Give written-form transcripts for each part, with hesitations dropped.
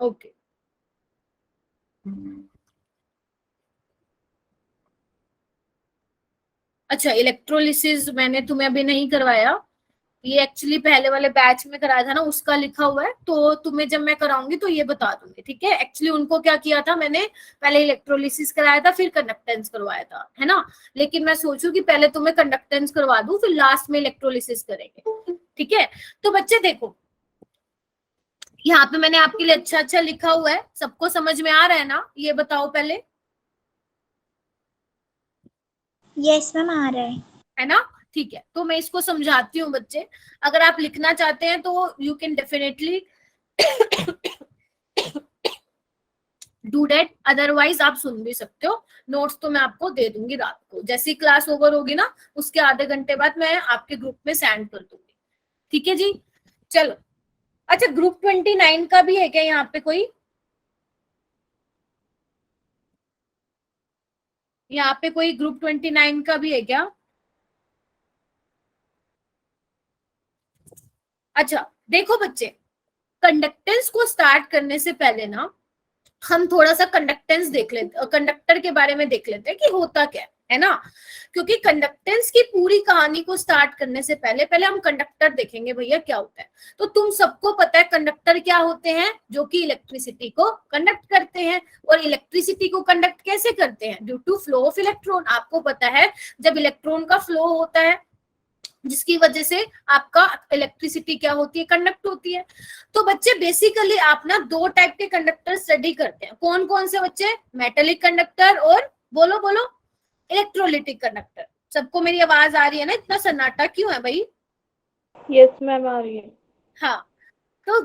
Okay अच्छा, electrolysis मैंने तुम्हें अभी नहीं करवाया, ये एक्चुअली पहले वाले बैच में कराया था ना, उसका लिखा हुआ है, तो तुम्हें जब मैं कराऊंगी तो ये बता दूंगी, ठीक है। एक्चुअली उनको क्या किया था मैंने, पहले इलेक्ट्रोलिसिस कराया था फिर कंडक्टेंस करवाया था, है ना। लेकिन मैं सोचू कि पहले तुम्हें कंडक्टेंस करवा दूं फिर लास्ट में इलेक्ट्रोलिसिस करेंगे, ठीक है। तो बच्चे देखो, यहाँ पे मैंने आपके लिए अच्छा अच्छा लिखा हुआ है, सबको समझ में आ रहा है ना, ये बताओ पहले। यस मैम, आ रहा है ना, ठीक है। तो मैं इसको समझाती हूँ बच्चे, अगर आप लिखना चाहते हैं तो you can definitely do that, otherwise आप सुन भी सकते हो। नोट्स तो मैं आपको दे दूंगी रात को, जैसी क्लास ओवर होगी ना उसके आधे घंटे बाद मैं आपके ग्रुप में सेंड कर दूंगी, ठीक है जी। चलो, अच्छा ग्रुप 29 का भी है क्या यहाँ पे कोई? यहाँ पे कोई ग्रुप 29 का भी है क्या? अच्छा देखो बच्चे, कंडक्टेंस को स्टार्ट करने से पहले ना हम थोड़ा सा कंडक्टेंस देख लेते, कंडक्टर के बारे में देख लेते हैं कि होता क्या है ना। क्योंकि कंडक्टेंस की पूरी कहानी को स्टार्ट करने से पहले पहले हम कंडक्टर देखेंगे भैया क्या होता है। तो तुम सबको पता है कंडक्टर क्या होते हैं, जो कि इलेक्ट्रिसिटी को कंडक्ट करते हैं। और इलेक्ट्रिसिटी को कंडक्ट कैसे करते हैं? Due to flow of electron. आपको पता है जब इलेक्ट्रॉन का फ्लो होता है जिसकी वजह से आपका इलेक्ट्रिसिटी क्या होती है, कंडक्ट होती है। तो बच्चे बेसिकली आप ना दो टाइप के कंडक्टर स्टडी करते हैं, कौन कौन से बच्चे? मेटेलिक कंडक्टर और बोलो बोलो इलेक्ट्रोलिटिक कंडक्टर। सबको मेरी आवाज आ रही है ना? इतना सन्नाटा क्यों है भाई? यस मैम, आ रही है। हाँ, तो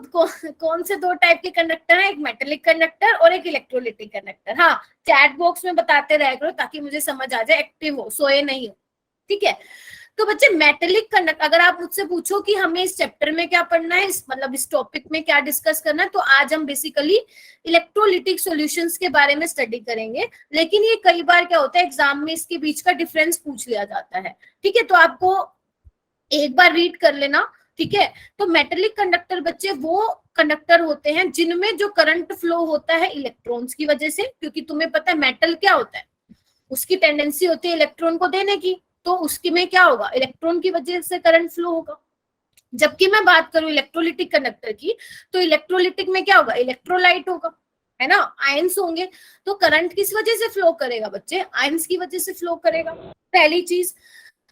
कौन से दो टाइप के कंडक्टर है? एक मेटेलिक कंडक्टर और एक इलेक्ट्रोलिटिक कंडक्टर। हाँ, चैट बॉक्स में बताते रह करो ताकि मुझे समझ आ जाए, एक्टिव हो, सोए नहीं हो, ठीक है। तो बच्चे मेटेलिक कंडक्टर, अगर आप मुझसे पूछो कि हमें इस चैप्टर में क्या पढ़ना है, इस मतलब इस टॉपिक में क्या डिस्कस करना है, तो आज हम बेसिकली इलेक्ट्रोलिटिक सॉल्यूशंस के बारे में स्टडी करेंगे। लेकिन ये कई बार क्या होता है एग्जाम में इसके बीच का डिफरेंस पूछ लिया जाता है, ठीक है। तो आपको एक बार रीड कर लेना, ठीक है। तो मेटेलिक कंडक्टर बच्चे वो कंडक्टर होते हैं जिनमें जो करंट फ्लो होता है इलेक्ट्रॉन्स की वजह से, क्योंकि तुम्हें पता है मेटल क्या होता है, उसकी टेंडेंसी होती है इलेक्ट्रॉन को देने की, तो उसकी में क्या होगा, इलेक्ट्रॉन की वजह से करंट फ्लो होगा। जबकि मैं बात करूं इलेक्ट्रोलिटिक कंडक्टर की, तो इलेक्ट्रोलिटिक में क्या होगा, इलेक्ट्रोलाइट होगा, है ना, आयंस होंगे। तो करंट किस वजह से फ्लो करेगा बच्चे? आयंस की वजह से फ्लो करेगा, पहली चीज।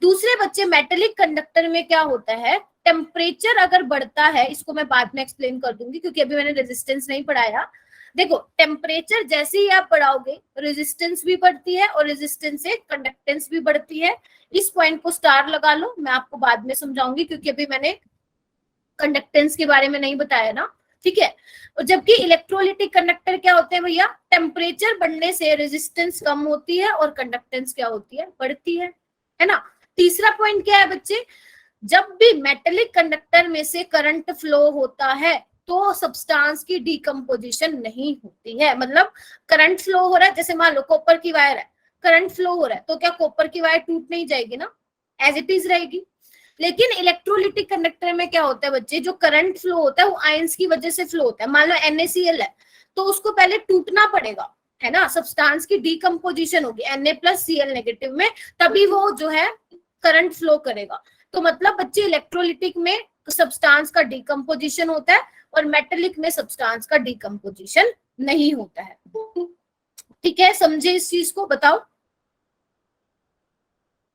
दूसरे बच्चे मेटेलिक कंडक्टर में क्या होता है, टेम्परेचर अगर बढ़ता है, इसको मैं बाद में एक्सप्लेन कर दूंगी क्योंकि अभी मैंने रेजिस्टेंस नहीं पढ़ाया। देखो टेम्परेचर जैसे ही आप बढ़ाओगे रेजिस्टेंस भी बढ़ती है और रेजिस्टेंस से कंडक्टेंस भी बढ़ती है। इस पॉइंट को स्टार लगा लो, मैं आपको बाद में समझाऊंगी क्योंकि अभी मैंने कंडक्टेंस के बारे में नहीं बताया ना, ठीक है। और जबकि इलेक्ट्रोलिटिक कंडक्टर क्या होते हैं भैया, टेम्परेचर बढ़ने से रेजिस्टेंस कम होती है और कंडक्टेंस क्या होती है, बढ़ती है ना। तीसरा पॉइंट क्या है बच्चे, जब भी मेटेलिक कंडक्टर में से करंट फ्लो होता है तो सब्सटेंस की डिकम्पोजिशन नहीं होती है। मतलब करंट फ्लो हो रहा है, जैसे मान लो कॉपर की वायर है, करंट फ्लो हो रहा है, तो क्या कॉपर की वायर टूट नहीं जाएगी ना, एज इट इज रहेगी। लेकिन इलेक्ट्रोलिटिक कंडक्टर में क्या होता है बच्चे, जो करंट फ्लो होता है वो आयंस की वजह से फ्लो होता है। मान लो NaCl है तो उसको पहले टूटना पड़ेगा, है ना, सब्सटेंस की डिकम्पोजिशन होगी Na+Cl नेगेटिव में, तभी वो जो है करंट फ्लो करेगा। तो मतलब बच्चे इलेक्ट्रोलिटिक में सब्सटेंस का डिकम्पोजिशन होता है और मेटेलिक में सब्सटेंस का डिकम्पोजिशन नहीं होता है, ठीक है। समझे इस चीज को? बताओ।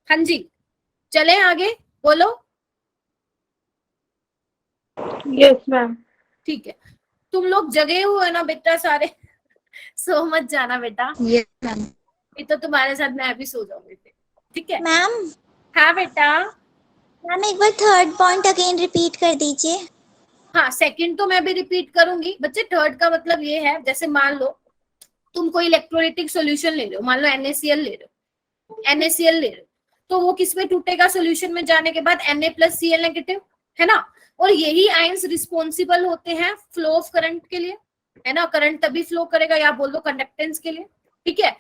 हाँ जी, चले आगे, बोलो। Yes ma'am. ठीक है, तुम लोग जगे हुए ना बेटा सारे, सो मत जाना बेटा, यस मैम। तो तुम्हारे साथ मैं भी सो जाऊंगी, ठीक है। मैम, हाँ बेटा। मैम एक बार थर्ड पॉइंट अगेन रिपीट कर दीजिए। हाँ, सेकंड तो मैं भी रिपीट करूंगी बच्चे। थर्ड का मतलब ये है, जैसे मान लो तुम कोई इलेक्ट्रोलिटिक सॉल्यूशन ले रहे हो, मान लो NaCl ले रहे हो, NaCl ले रहे हो, तो वो किस में टूटेगा, सॉल्यूशन में जाने के बाद Na+Cl नेगेटिव, है ना। और यही आयंस रिस्पॉन्सिबल होते हैं फ्लो ऑफ करंट के लिए, है ना। करंट तभी फ्लो करेगा, या बोल दो कंडक्टेंस के लिए, ठीक है।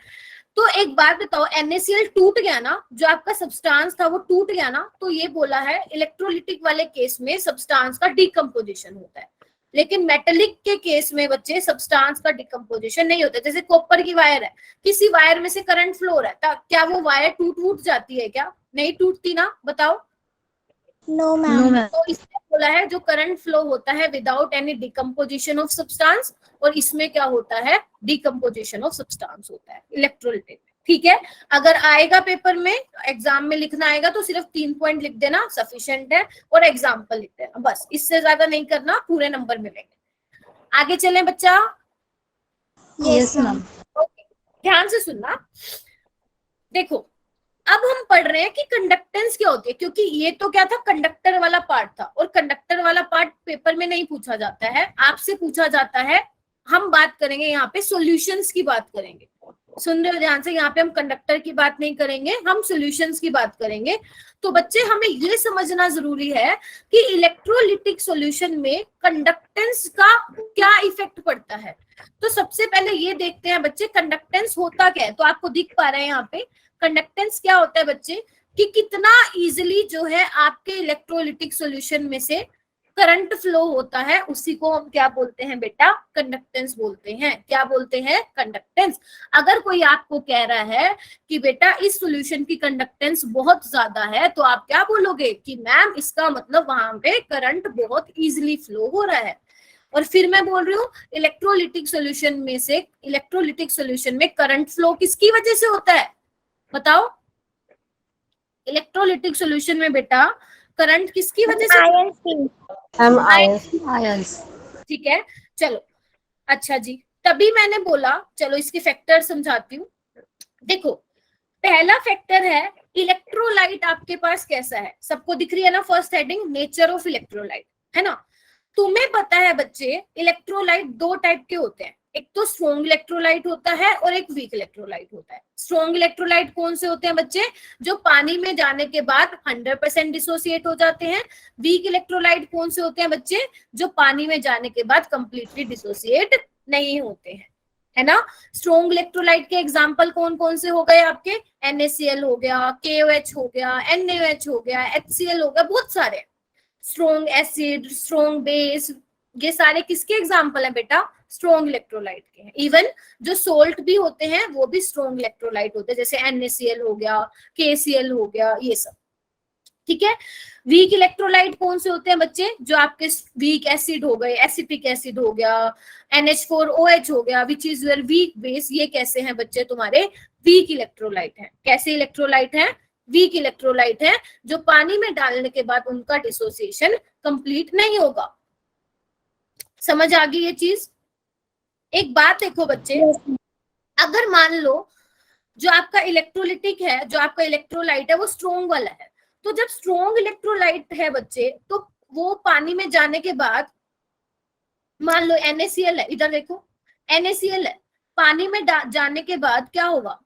तो एक बात बताओ, NaCl टूट गया ना, जो आपका सब्सटेंस था वो टूट गया ना, तो ये बोला है इलेक्ट्रोलिटिक वाले केस में सब्सटेंस का डिकम्पोजिशन होता है। लेकिन मेटेलिक के केस में बच्चे सब्सटेंस का डिकम्पोजिशन नहीं होता। जैसे कॉपर की वायर है, किसी वायर में से करंट फ्लो हो रहा है, क्या वो वायर टूट जाती है? क्या नहीं टूटती ना, बताओ। No, ma'am. तो इसमें बोला है जो करंट फ्लो होता है without any decomposition of substance, और इसमें क्या होता है, डिकम्पोजिशन ऑफ सब्सटेंस होता है इलेक्ट्रोलिटिक। ठीक है, अगर आएगा पेपर में, एग्जाम में लिखना आएगा तो सिर्फ 3 पॉइंट लिख देना, सफिशिएंट है, और एग्जाम्पल लिख देना, बस, इससे ज्यादा नहीं करना, पूरे नंबर मिलेंगे। आगे चलें बच्चा। Yes, ma'am. ओके, ध्यान से सुनना। देखो, अब हम पढ़ रहे हैं कि कंडक्टेंस क्या होती है, क्योंकि ये तो क्या था, कंडक्टर वाला पार्ट था, और कंडक्टर वाला पार्ट पेपर में नहीं पूछा जाता है, आपसे पूछा जाता है। हम बात करेंगे यहाँ पे सॉल्यूशंस की बात करेंगे, सुन रहे हो ध्यान से, यहाँ पे हम कंडक्टर की बात नहीं करेंगे, हम सॉल्यूशंस की बात करेंगे। तो बच्चे हमें ये समझना जरूरी है कि इलेक्ट्रोलिटिक सॉल्यूशन में कंडक्टेंस का क्या इफेक्ट पड़ता है। तो सबसे पहले ये देखते हैं बच्चे, कंडक्टेंस होता क्या है। तो आपको दिख पा रहा है यहाँ पे कंडक्टेंस क्या होता है बच्चे, कि कितना इजिली जो है आपके इलेक्ट्रोलिटिक सॉल्यूशन में से करंट फ्लो होता है, उसी को हम क्या बोलते हैं बेटा, कंडक्टेंस बोलते हैं। क्या बोलते हैं, कंडक्टेंस। अगर कोई आपको कह रहा है कि बेटा इस सॉल्यूशन की कंडक्टेंस बहुत ज्यादा है, तो आप क्या बोलोगे कि मैम इसका मतलब वहां पे करंट बहुत इजिली फ्लो हो रहा है। और फिर मैं बोल रही हूँ इलेक्ट्रोलिटिक सॉल्यूशन में से, इलेक्ट्रोलिटिक सॉल्यूशन में करंट फ्लो किसकी वजह से होता है, बताओ। इलेक्ट्रोलिटिक सॉल्यूशन में बेटा करंट किसकी वजह से, आयंस। ठीक है, चलो, अच्छा जी, तभी मैंने बोला, चलो इसके फैक्टर समझाती हूँ। देखो, पहला फैक्टर है इलेक्ट्रोलाइट आपके पास कैसा है, सबको दिख रही है ना, first heading nature of electrolyte, है ना। तुम्हें पता है बच्चे, इलेक्ट्रोलाइट दो टाइप के होते हैं, एक तो स्ट्रॉन्ग इलेक्ट्रोलाइट होता है और एक वीक इलेक्ट्रोलाइट होता है। स्ट्रॉन्ग इलेक्ट्रोलाइट कौन से होते हैं बच्चे, जो पानी में जाने के बाद 100% डिसोसिएट हो जाते हैं। वीक इलेक्ट्रोलाइट कौन से होते हैं बच्चे, जो पानी में जाने के बाद कंप्लीटली डिसोसिएट नहीं होते हैं, है ना। स्ट्रॉन्ग इलेक्ट्रोलाइट के एग्जांपल कौन कौन से हो गए आपके, NaCl हो गया, KOH हो गया, NaOH हो गया, HCl हो गया, बहुत सारे। स्ट्रॉन्ग एसिड, स्ट्रॉन्ग बेस, ये सारे किसके एग्जांपल है बेटा, स्ट्रॉन्ग इलेक्ट्रोलाइट के हैं। इवन जो सोल्ट भी होते हैं वो भी स्ट्रॉन्ग इलेक्ट्रोलाइट होते हैं, जैसे NaCl हो गया, KCl हो गया, ये सब, ठीक है। वीक इलेक्ट्रोलाइट कौन से होते हैं बच्चे, जो आपके वीक एसिड हो गए, एसिटिक एसिड हो गया, NH4OH हो गया, which is your weak base, ये कैसे हैं बच्चे, तुम्हारे वीक इलेक्ट्रोलाइट हैं। कैसे इलेक्ट्रोलाइट हैं, वीक इलेक्ट्रोलाइट है, जो पानी में डालने के बाद उनका डिसोसिएशन कंप्लीट नहीं होगा। समझ आ गई ये चीज। एक बात देखो बच्चे, अगर मान लो जो आपका इलेक्ट्रोलिटिक है, जो आपका इलेक्ट्रोलाइट है वो स्ट्रॉन्ग वाला है, तो जब स्ट्रॉन्ग इलेक्ट्रोलाइट है बच्चे, तो वो पानी में जाने के बाद, मान लो NaCl है, इधर देखो NaCl है, पानी में जाने के बाद क्या होगा,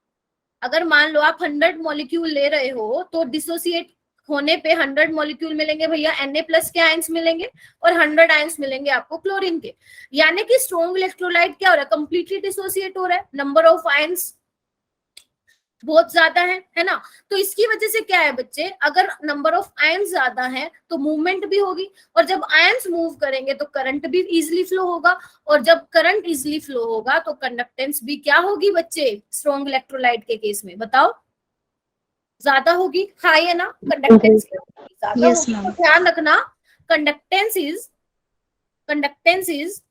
अगर मान लो आप 100 मॉलिक्यूल ले रहे हो, तो डिसोसिएट होने पे 100 मॉलिक्यूल मिलेंगे भैया Na+ के आयंस मिलेंगे, और 100 आयंस मिलेंगे आपको क्लोरीन के। यानी कि स्ट्रॉन्ग इलेक्ट्रोलाइट क्या हो रहा है, कंप्लीटली डिसोसिएट हो रहा है, नंबर ऑफ आयंस बहुत ज्यादा है ना। तो इसकी वजह से क्या है बच्चे, अगर नंबर ऑफ आयंस ज्यादा है तो मूवमेंट भी होगी, और जब आयंस मूव करेंगे तो करंट भी इजिली फ्लो होगा, और जब करंट इजिली फ्लो होगा तो कंडक्टेंस भी क्या होगी बच्चे, स्ट्रॉन्ग इलेक्ट्रोलाइट के केस में, बताओ, ज्यादा होगी, हाई है ना, कंडक्टेंस ज्यादा होगी। तो ध्यान रखना, conductance is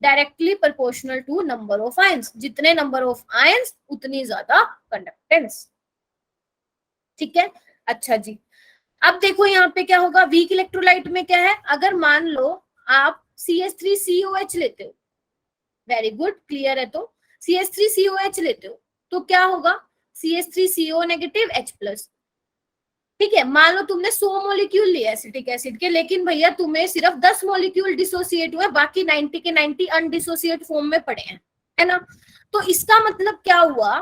directly proportional to number of ions, जितने नंबर ऑफ आयंस उतनी ज्यादा कंडक्टेंस, ठीक है। अच्छा जी, अब देखो यहाँ पे क्या होगा, वीक इलेक्ट्रोलाइट में क्या है, अगर मान लो आप CH3COH लेते हो, वेरी गुड, क्लियर है, तो CH3COH लेते हो तो क्या होगा, CH3CO नेगेटिव H+, ठीक है। मान लो तुमने 100 मॉलिक्यूल लिए एसिटिक एसिड के, लेकिन भैया तुम्हें सिर्फ 10 मॉलिक्यूल डिसोसिएट हुए, बाकी 90 के 90 अनडिसोसिएट फॉर्म में पड़े हैं, है ना। तो इसका मतलब क्या हुआ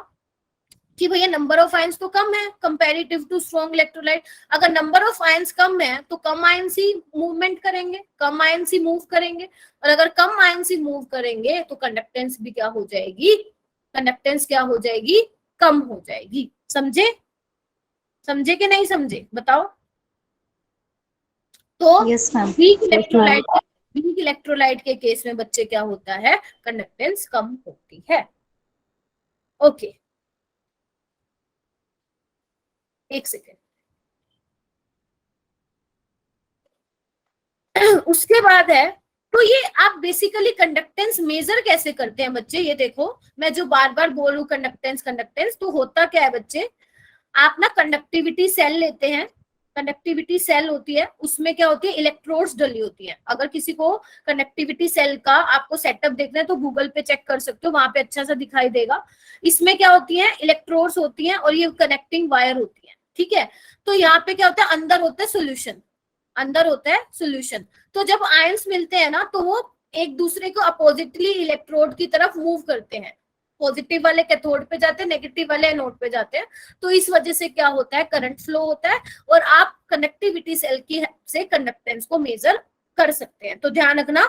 कि भैया नंबर ऑफ आयंस तो कम है कंपैरेटिव टू स्ट्रॉन्ग इलेक्ट्रोलाइट। अगर नंबर ऑफ आयंस कम है तो कम आयंस ही मूवमेंट करेंगे, कम आयंस ही मूव करेंगे, और अगर कम आयंस ही मूव करेंगे तो कंडक्टेंस भी क्या हो जाएगी, कंडक्टेंस क्या हो जाएगी, कम हो जाएगी। समझे, समझे कि नहीं समझे, बताओ। तो वीक जिंक इलेक्ट्रोलाइट के केस में बच्चे क्या होता है, कंडक्टेंस कम होती है। ओके, एक सेकेंड। उसके बाद है, तो ये आप बेसिकली कंडक्टेंस मेजर कैसे करते हैं बच्चे, ये देखो मैं जो बार बार बोल रही हूँ कंडक्टेंस कंडक्टेंस, तो होता क्या है बच्चे, आप ना कंडक्टिविटी सेल लेते हैं, कंडक्टिविटी सेल होती है, उसमें क्या होती है, इलेक्ट्रोड्स डली होती है। अगर किसी को कंडक्टिविटी सेल का आपको सेटअप देखना है तो गूगल पे चेक कर सकते हो, वहां पे अच्छा सा दिखाई देगा। इसमें क्या होती है, इलेक्ट्रोड्स होती हैं और ये कनेक्टिंग वायर होती है, ठीक है। तो यहाँ पे क्या होता है, अंदर होता है सोल्यूशन, अंदर होता है सोल्यूशन। तो जब आयंस मिलते हैं ना, तो वो एक दूसरे को अपोजिटली इलेक्ट्रोड की तरफ मूव करते हैं, पॉजिटिव वाले कैथोड पे जाते हैं, नेगेटिव वाले एनोड पे जाते हैं। तो इस वजह से क्या होता है, करंट फ्लो होता है, और आप कंडक्टिविटी सेल की से कंडक्टेंस को मेजर कर सकते हैं। तो ध्यान रखना,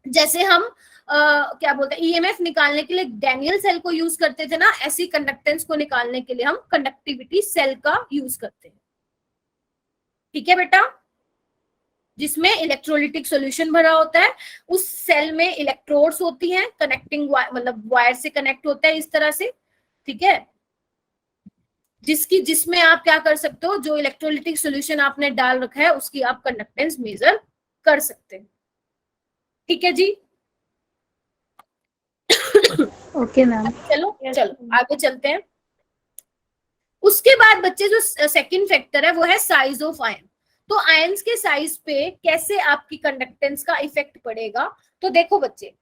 जैसे हम क्या बोलते हैं, ईएमएफ निकालने के लिए डैनियल सेल को यूज करते थे ना, ऐसी कंडक्टेंस को निकालने के लिए हम कंडक्टिविटी सेल का यूज करते हैं। ठीक है बेटा, जिसमें इलेक्ट्रोलिटिक सॉल्यूशन भरा होता है, उस सेल में इलेक्ट्रोड्स होती हैं, कनेक्टिंग मतलब वायर से कनेक्ट होता है इस तरह से, ठीक है, जिसमें आप क्या कर सकते हो, जो इलेक्ट्रोलिटिक सॉल्यूशन आपने डाल रखा है उसकी आप कंडक्टेंस मेजर कर सकते हैं। ठीक है जी, ओके मैम। चलो Yes, चलो ma'am. आगे चलते हैं। उसके बाद बच्चे जो सेकंड फैक्टर है वो है साइज ऑफ आयन। तो आयंस के साइज पे कैसे आपकी कंडक्टेंस का इफेक्ट पड़ेगा, तो देखो बच्चे,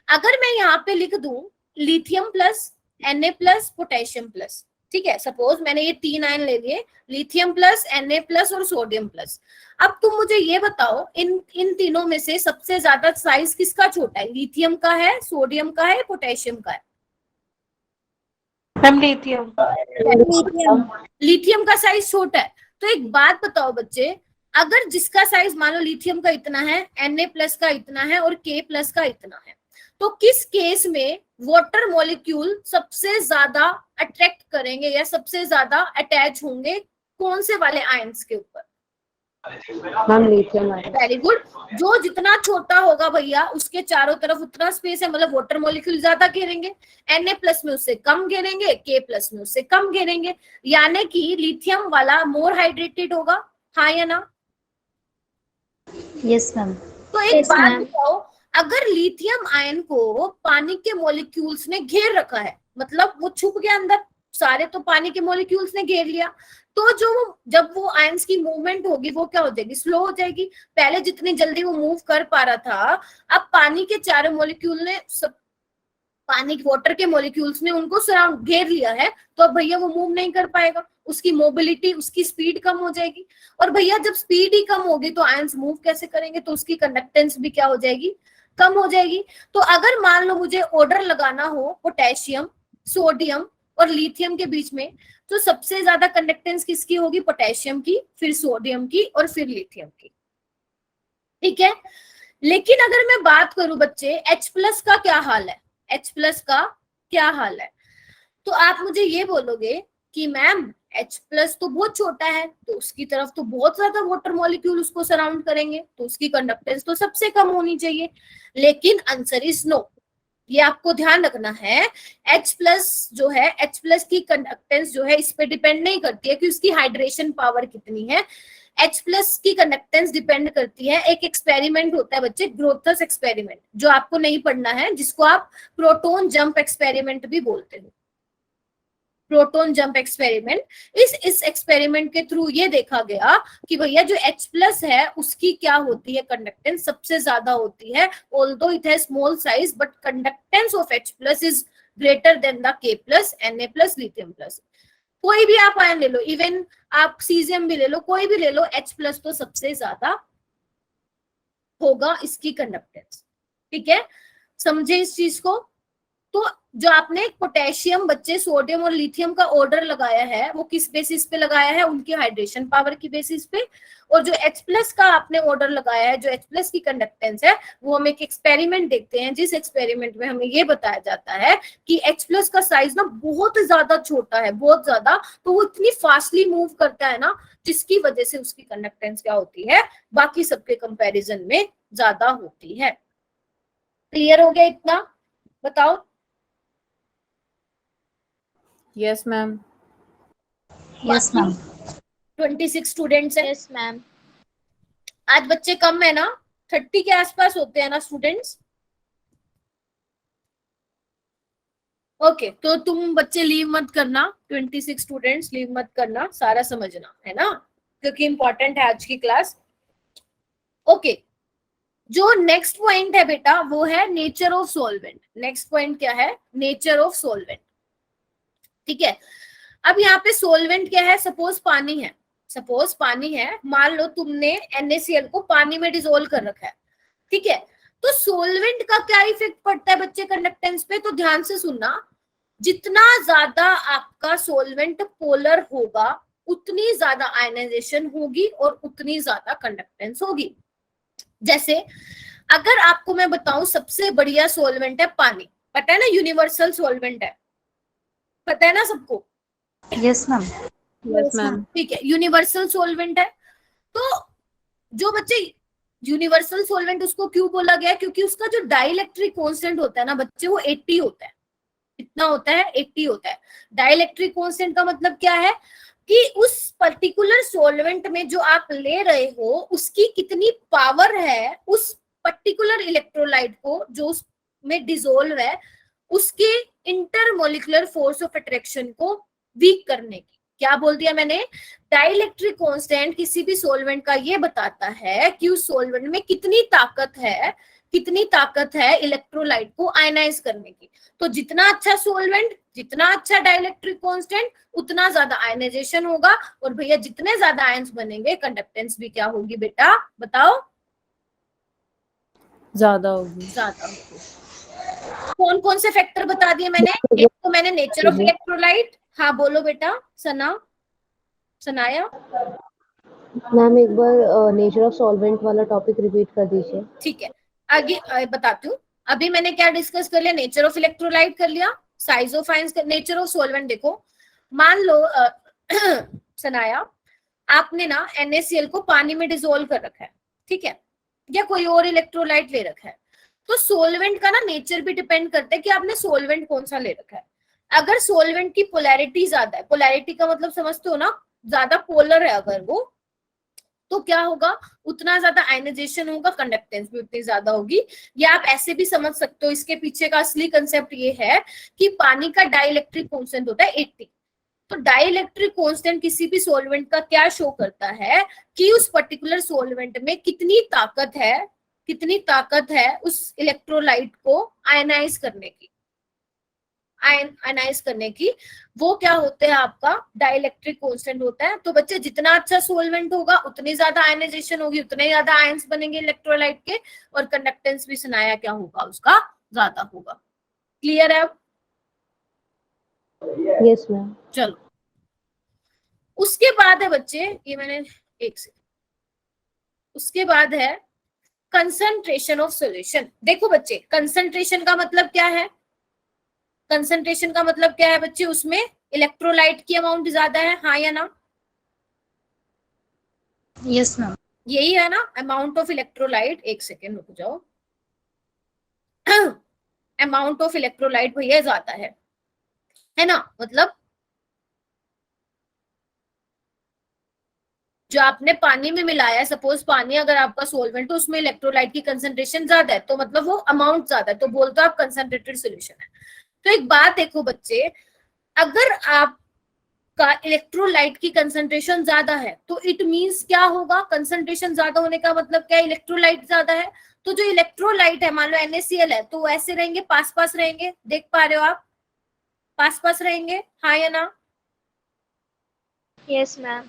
अगर मैं यहाँ पे लिख दूं lithium plus, Na plus, potassium plus, ठीक है, सपोज मैंने ये 3 आयन ले लिए, लिथियम प्लस, Na प्लस और सोडियम प्लस। अब तुम मुझे ये बताओ, इन तीनों में से सबसे ज्यादा साइज किसका छोटा है, लिथियम का है, सोडियम का है, पोटेशियम का है? Ma'am lithium. लिथियम का साइज छोटा है। तो एक बात बताओ बच्चे, अगर जिसका साइज मान लो लिथियम का इतना है, Na प्लस का इतना है और K प्लस का इतना है, तो किस केस में वाटर मॉलिक्यूल सबसे ज्यादा अट्रैक्ट करेंगे या सबसे ज्यादा अटैच होंगे कौन से वाले आयंस के ऊपर? Ma'am lithium ion. Very good. जो जितना छोटा होगा भैया उसके चारों तरफ उतना स्पेस है, मतलब वाटर मॉलिक्यूल ज्यादा घेरेंगे, Na प्लस में उससे कम घेरेंगे, K प्लस में उससे कम घेरेंगे, यानी कि लिथियम वाला मोर हाइड्रेटेड होगा, हाँ या ना? Yes ma'am. तो एक बात बताओ, अगर लिथियम आयन को पानी के मॉलिक्यूल्स ने घेर रखा है, मतलब वो छुप गया अंदर, सारे तो पानी के मॉलिक्यूल्स ने घेर लिया, तो जब वो आयंस की मूवमेंट होगी वो क्या हो जाएगी, स्लो हो जाएगी। पहले जितनी जल्दी वो मूव कर पा रहा था, अब पानी के चारों मॉलिक्यूल ने पानी वाटर के मॉलिक्यूल्स ने उनको सराउंड घेर लिया है, तो अब भैया वो मूव नहीं कर पाएगा, उसकी मोबिलिटी, उसकी स्पीड कम हो जाएगी। और भैया जब स्पीड ही कम होगी तो आयंस मूव कैसे करेंगे, तो उसकी कंडक्टेंस भी क्या हो जाएगी, कम हो जाएगी। तो अगर मान लो मुझे ऑर्डर लगाना हो पोटेशियम, सोडियम और लिथियम के बीच में, तो सबसे ज्यादा कंडक्टेंस किसकी होगी, पोटेशियम की, फिर सोडियम की और फिर लिथियम की। ठीक है, लेकिन अगर मैं बात करूं बच्चे H प्लस का क्या हाल है, H प्लस का क्या हाल है, तो आप मुझे ये बोलोगे कि मैम H प्लस तो बहुत छोटा है, तो उसकी तरफ तो बहुत ज्यादा वाटर मॉलिक्यूल उसको सराउंड करेंगे, तो उसकी कंडक्टेंस तो सबसे कम होनी चाहिए। लेकिन आंसर इज नो, ये आपको ध्यान रखना है। H प्लस जो है, H प्लस की कंडक्टेंस जो है इस पे डिपेंड नहीं करती है कि उसकी हाइड्रेशन पावर कितनी है। H प्लस की कंडक्टेंस डिपेंड करती है, एक एक्सपेरिमेंट होता है बच्चे, ग्रोथस एक्सपेरिमेंट, जो आपको नहीं पढ़ना है, जिसको आप प्रोटॉन जंप एक्सपेरिमेंट भी बोलते हो, प्रोटॉन जंप एक्सपेरिमेंट। इस एक्सपेरिमेंट के थ्रू ये देखा गया कि भैया जो H प्लस है उसकी क्या होती है, कंडक्टेंस सबसे ज्यादा होती है, although it has small size but conductance of H plus is greater than the K plus, Na plus, lithium plus. कोई भी आप आयन ले लो, इवन आप सीजियम भी ले लो, कोई भी ले लो, H प्लस तो सबसे ज्यादा होगा इसकी कंडक्टेंस। ठीक है, समझे इस चीज को? तो जो आपने पोटेशियम बच्चे, सोडियम और लिथियम का ऑर्डर लगाया है वो किस बेसिस पे लगाया है, उनकी हाइड्रेशन पावर की बेसिस पे। और जो H प्लस का आपने ऑर्डर लगाया है, जो H प्लस की कंडक्टेंस है, वो हम एक एक्सपेरिमेंट देखते हैं, जिस एक्सपेरिमेंट में हमें ये बताया जाता है कि H प्लस का साइज ना बहुत ज्यादा छोटा है, बहुत ज्यादा, तो वो इतनी फास्टली मूव करता है ना, जिसकी वजह से उसकी कंडक्टेंस क्या होती है, बाकी सबके कंपैरिजन में ज्यादा होती है। क्लियर हो गया इतना? बताओ। Yes ma'am. Yes, ma'am. 26 students है। Yes, ma'am. आज बच्चे कम है ना, 30 के आसपास होते हैं ना स्टूडेंट्स। ओके तो तुम बच्चे लीव मत करना, 26 स्टूडेंट्स लीव मत करना, सारा समझना है ना, क्योंकि इंपॉर्टेंट है आज की क्लास। ओके जो नेक्स्ट पॉइंट है बेटा वो है nature of solvent. Next point क्या है? Nature of solvent. ठीक है, अब यहाँ पे सॉल्वेंट क्या है? सपोज पानी है, सपोज पानी है, मान लो तुमने NaCl को पानी में डिसोल्व कर रखा है, ठीक है। तो सॉल्वेंट का क्या इफेक्ट पड़ता है बच्चे कंडक्टेंस पे? तो ध्यान से सुनना, जितना ज्यादा आपका सॉल्वेंट पोलर होगा उतनी ज्यादा आयनाइजेशन होगी और उतनी ज्यादा कंडक्टेंस होगी। जैसे अगर आपको मैं बताऊं सबसे बढ़िया सॉल्वेंट है पानी, पता है ना, यूनिवर्सल सॉल्वेंट है, पता है ना सबको? Yes, ma'am. Yes ma'am. ठीक है, यूनिवर्सल सॉल्वेंट है। तो जो बच्चे यूनिवर्सल सॉल्वेंट उसको क्यों बोला गया? क्योंकि उसका जो डाइलेक्ट्रिक कांस्टेंट होता है ना बच्चे, वो 80 होता है। कितना होता है? 80 होता है। डाइलेक्ट्रिक कांस्टेंट का मतलब क्या है कि उस पर्टिकुलर सॉल्वेंट में जो आप ले रहे हो उसकी कितनी पावर है उस पर्टिकुलर इलेक्ट्रोलाइट को जो उसमें डिसोल्व है उसके इंटरमोलिकुलर फोर्स ऑफ अट्रैक्शन को वीक करने की। क्या बोल दिया मैंने? डाइलेक्ट्रिक कांस्टेंट किसी भी सॉल्वेंट का ये बताता है कि उस सॉल्वेंट में कितनी ताकत है, कितनी ताकत है इलेक्ट्रोलाइट को आयनाइज करने की। तो जितना अच्छा सॉल्वेंट, जितना अच्छा डाइलेक्ट्रिक कांस्टेंट, उतना ज्यादा आयनाइजेशन होगा, और भैया जितने ज्यादा आयंस बनेंगे कंडक्टेंस भी क्या होगी बेटा? बताओ। ज्यादा होगी। ज्यादा होगी। कौन कौन से फैक्टर बता दिए मैंने? एक तो मैंने नेचर ऑफ इलेक्ट्रोलाइट। हाँ बोलो बेटा, सना, सनाया। मैम एक बार नेचर ऑफ सॉल्वेंट वाला टॉपिक रिपीट कर दीजिए। ठीक है, आगे बताती हूँ। अभी मैंने क्या डिस्कस कर लिया? नेचर ऑफ इलेक्ट्रोलाइट कर लिया, size of ions, nature of solvent. देखो मान लो सनाया आपने ना NaCl को पानी में डिसोल्व कर रखा है, ठीक है, या कोई और इलेक्ट्रोलाइट ले रखा है। तो सोलवेंट का ना नेचर भी डिपेंड करता है कि आपने सोलवेंट कौन सा ले रखा है। अगर सोलवेंट की पोलैरिटी ज्यादा है, पोलैरिटी का मतलब समझते हो ना, ज्यादा पोलर है अगर वो, तो क्या होगा? उतना ज्यादा आयनाइजेशन होगा, कंडक्टेंस भी उतनी ज्यादा होगी। या आप ऐसे भी समझ सकते हो, इसके पीछे का असली कंसेप्ट ये है कि पानी का डाइलेक्ट्रिक कांस्टेंट होता है 80। तो डाइलेक्ट्रिक कांस्टेंट किसी भी सॉल्वेंट का क्या शो करता है कि उस पर्टिकुलर सॉल्वेंट में कितनी ताकत है, कितनी ताकत है उस इलेक्ट्रोलाइट को आयनाइज करने की, आयनाइज करने की। वो क्या होते हैं? आपका डाइलेक्ट्रिक कांस्टेंट होता है। तो बच्चे जितना अच्छा सॉल्वेंट होगा उतनी ज्यादा आयनाइजेशन होगी, उतने ज्यादा आयंस बनेंगे इलेक्ट्रोलाइट के, और कंडक्टेंस भी सुनाया क्या होगा उसका? ज्यादा होगा। क्लियर है अब? Yes ma'am. चलो उसके बाद है बच्चे, ये मैंने एक से, उसके बाद है कंसंट्रेशन ऑफ सॉल्यूशन। देखो बच्चे कंसंट्रेशन का मतलब क्या है? कंसंट्रेशन का मतलब क्या है बच्चे? उसमें इलेक्ट्रोलाइट की अमाउंट ज्यादा है, हाँ या ना? Yes, ma'am. यही है ना अमाउंट ऑफ इलेक्ट्रोलाइट। एक सेकेंड रुक जाओ। अमाउंट ऑफ इलेक्ट्रोलाइट भैया ज्यादा है ना? मतलब जो आपने पानी में मिलाया है, सपोज पानी अगर आपका सोलवेंट, तो उसमें इलेक्ट्रोलाइट की कंसंट्रेशन ज्यादा है, तो मतलब वो अमाउंट ज्यादा है, तो बोलते हो आप कंसंट्रेटेड सोल्यूशन है। तो एक बात देखो बच्चे, अगर आपका इलेक्ट्रोलाइट की कंसंट्रेशन ज्यादा है तो इट मींस क्या होगा? कंसंट्रेशन ज्यादा होने का मतलब क्या? इलेक्ट्रोलाइट ज्यादा है। तो जो इलेक्ट्रोलाइट है, मान लो NaCl है, तो ऐसे रहेंगे, पास पास रहेंगे, देख पा रहे हो आप? पास पास रहेंगे, हाँ या ना? Yes, ma'am.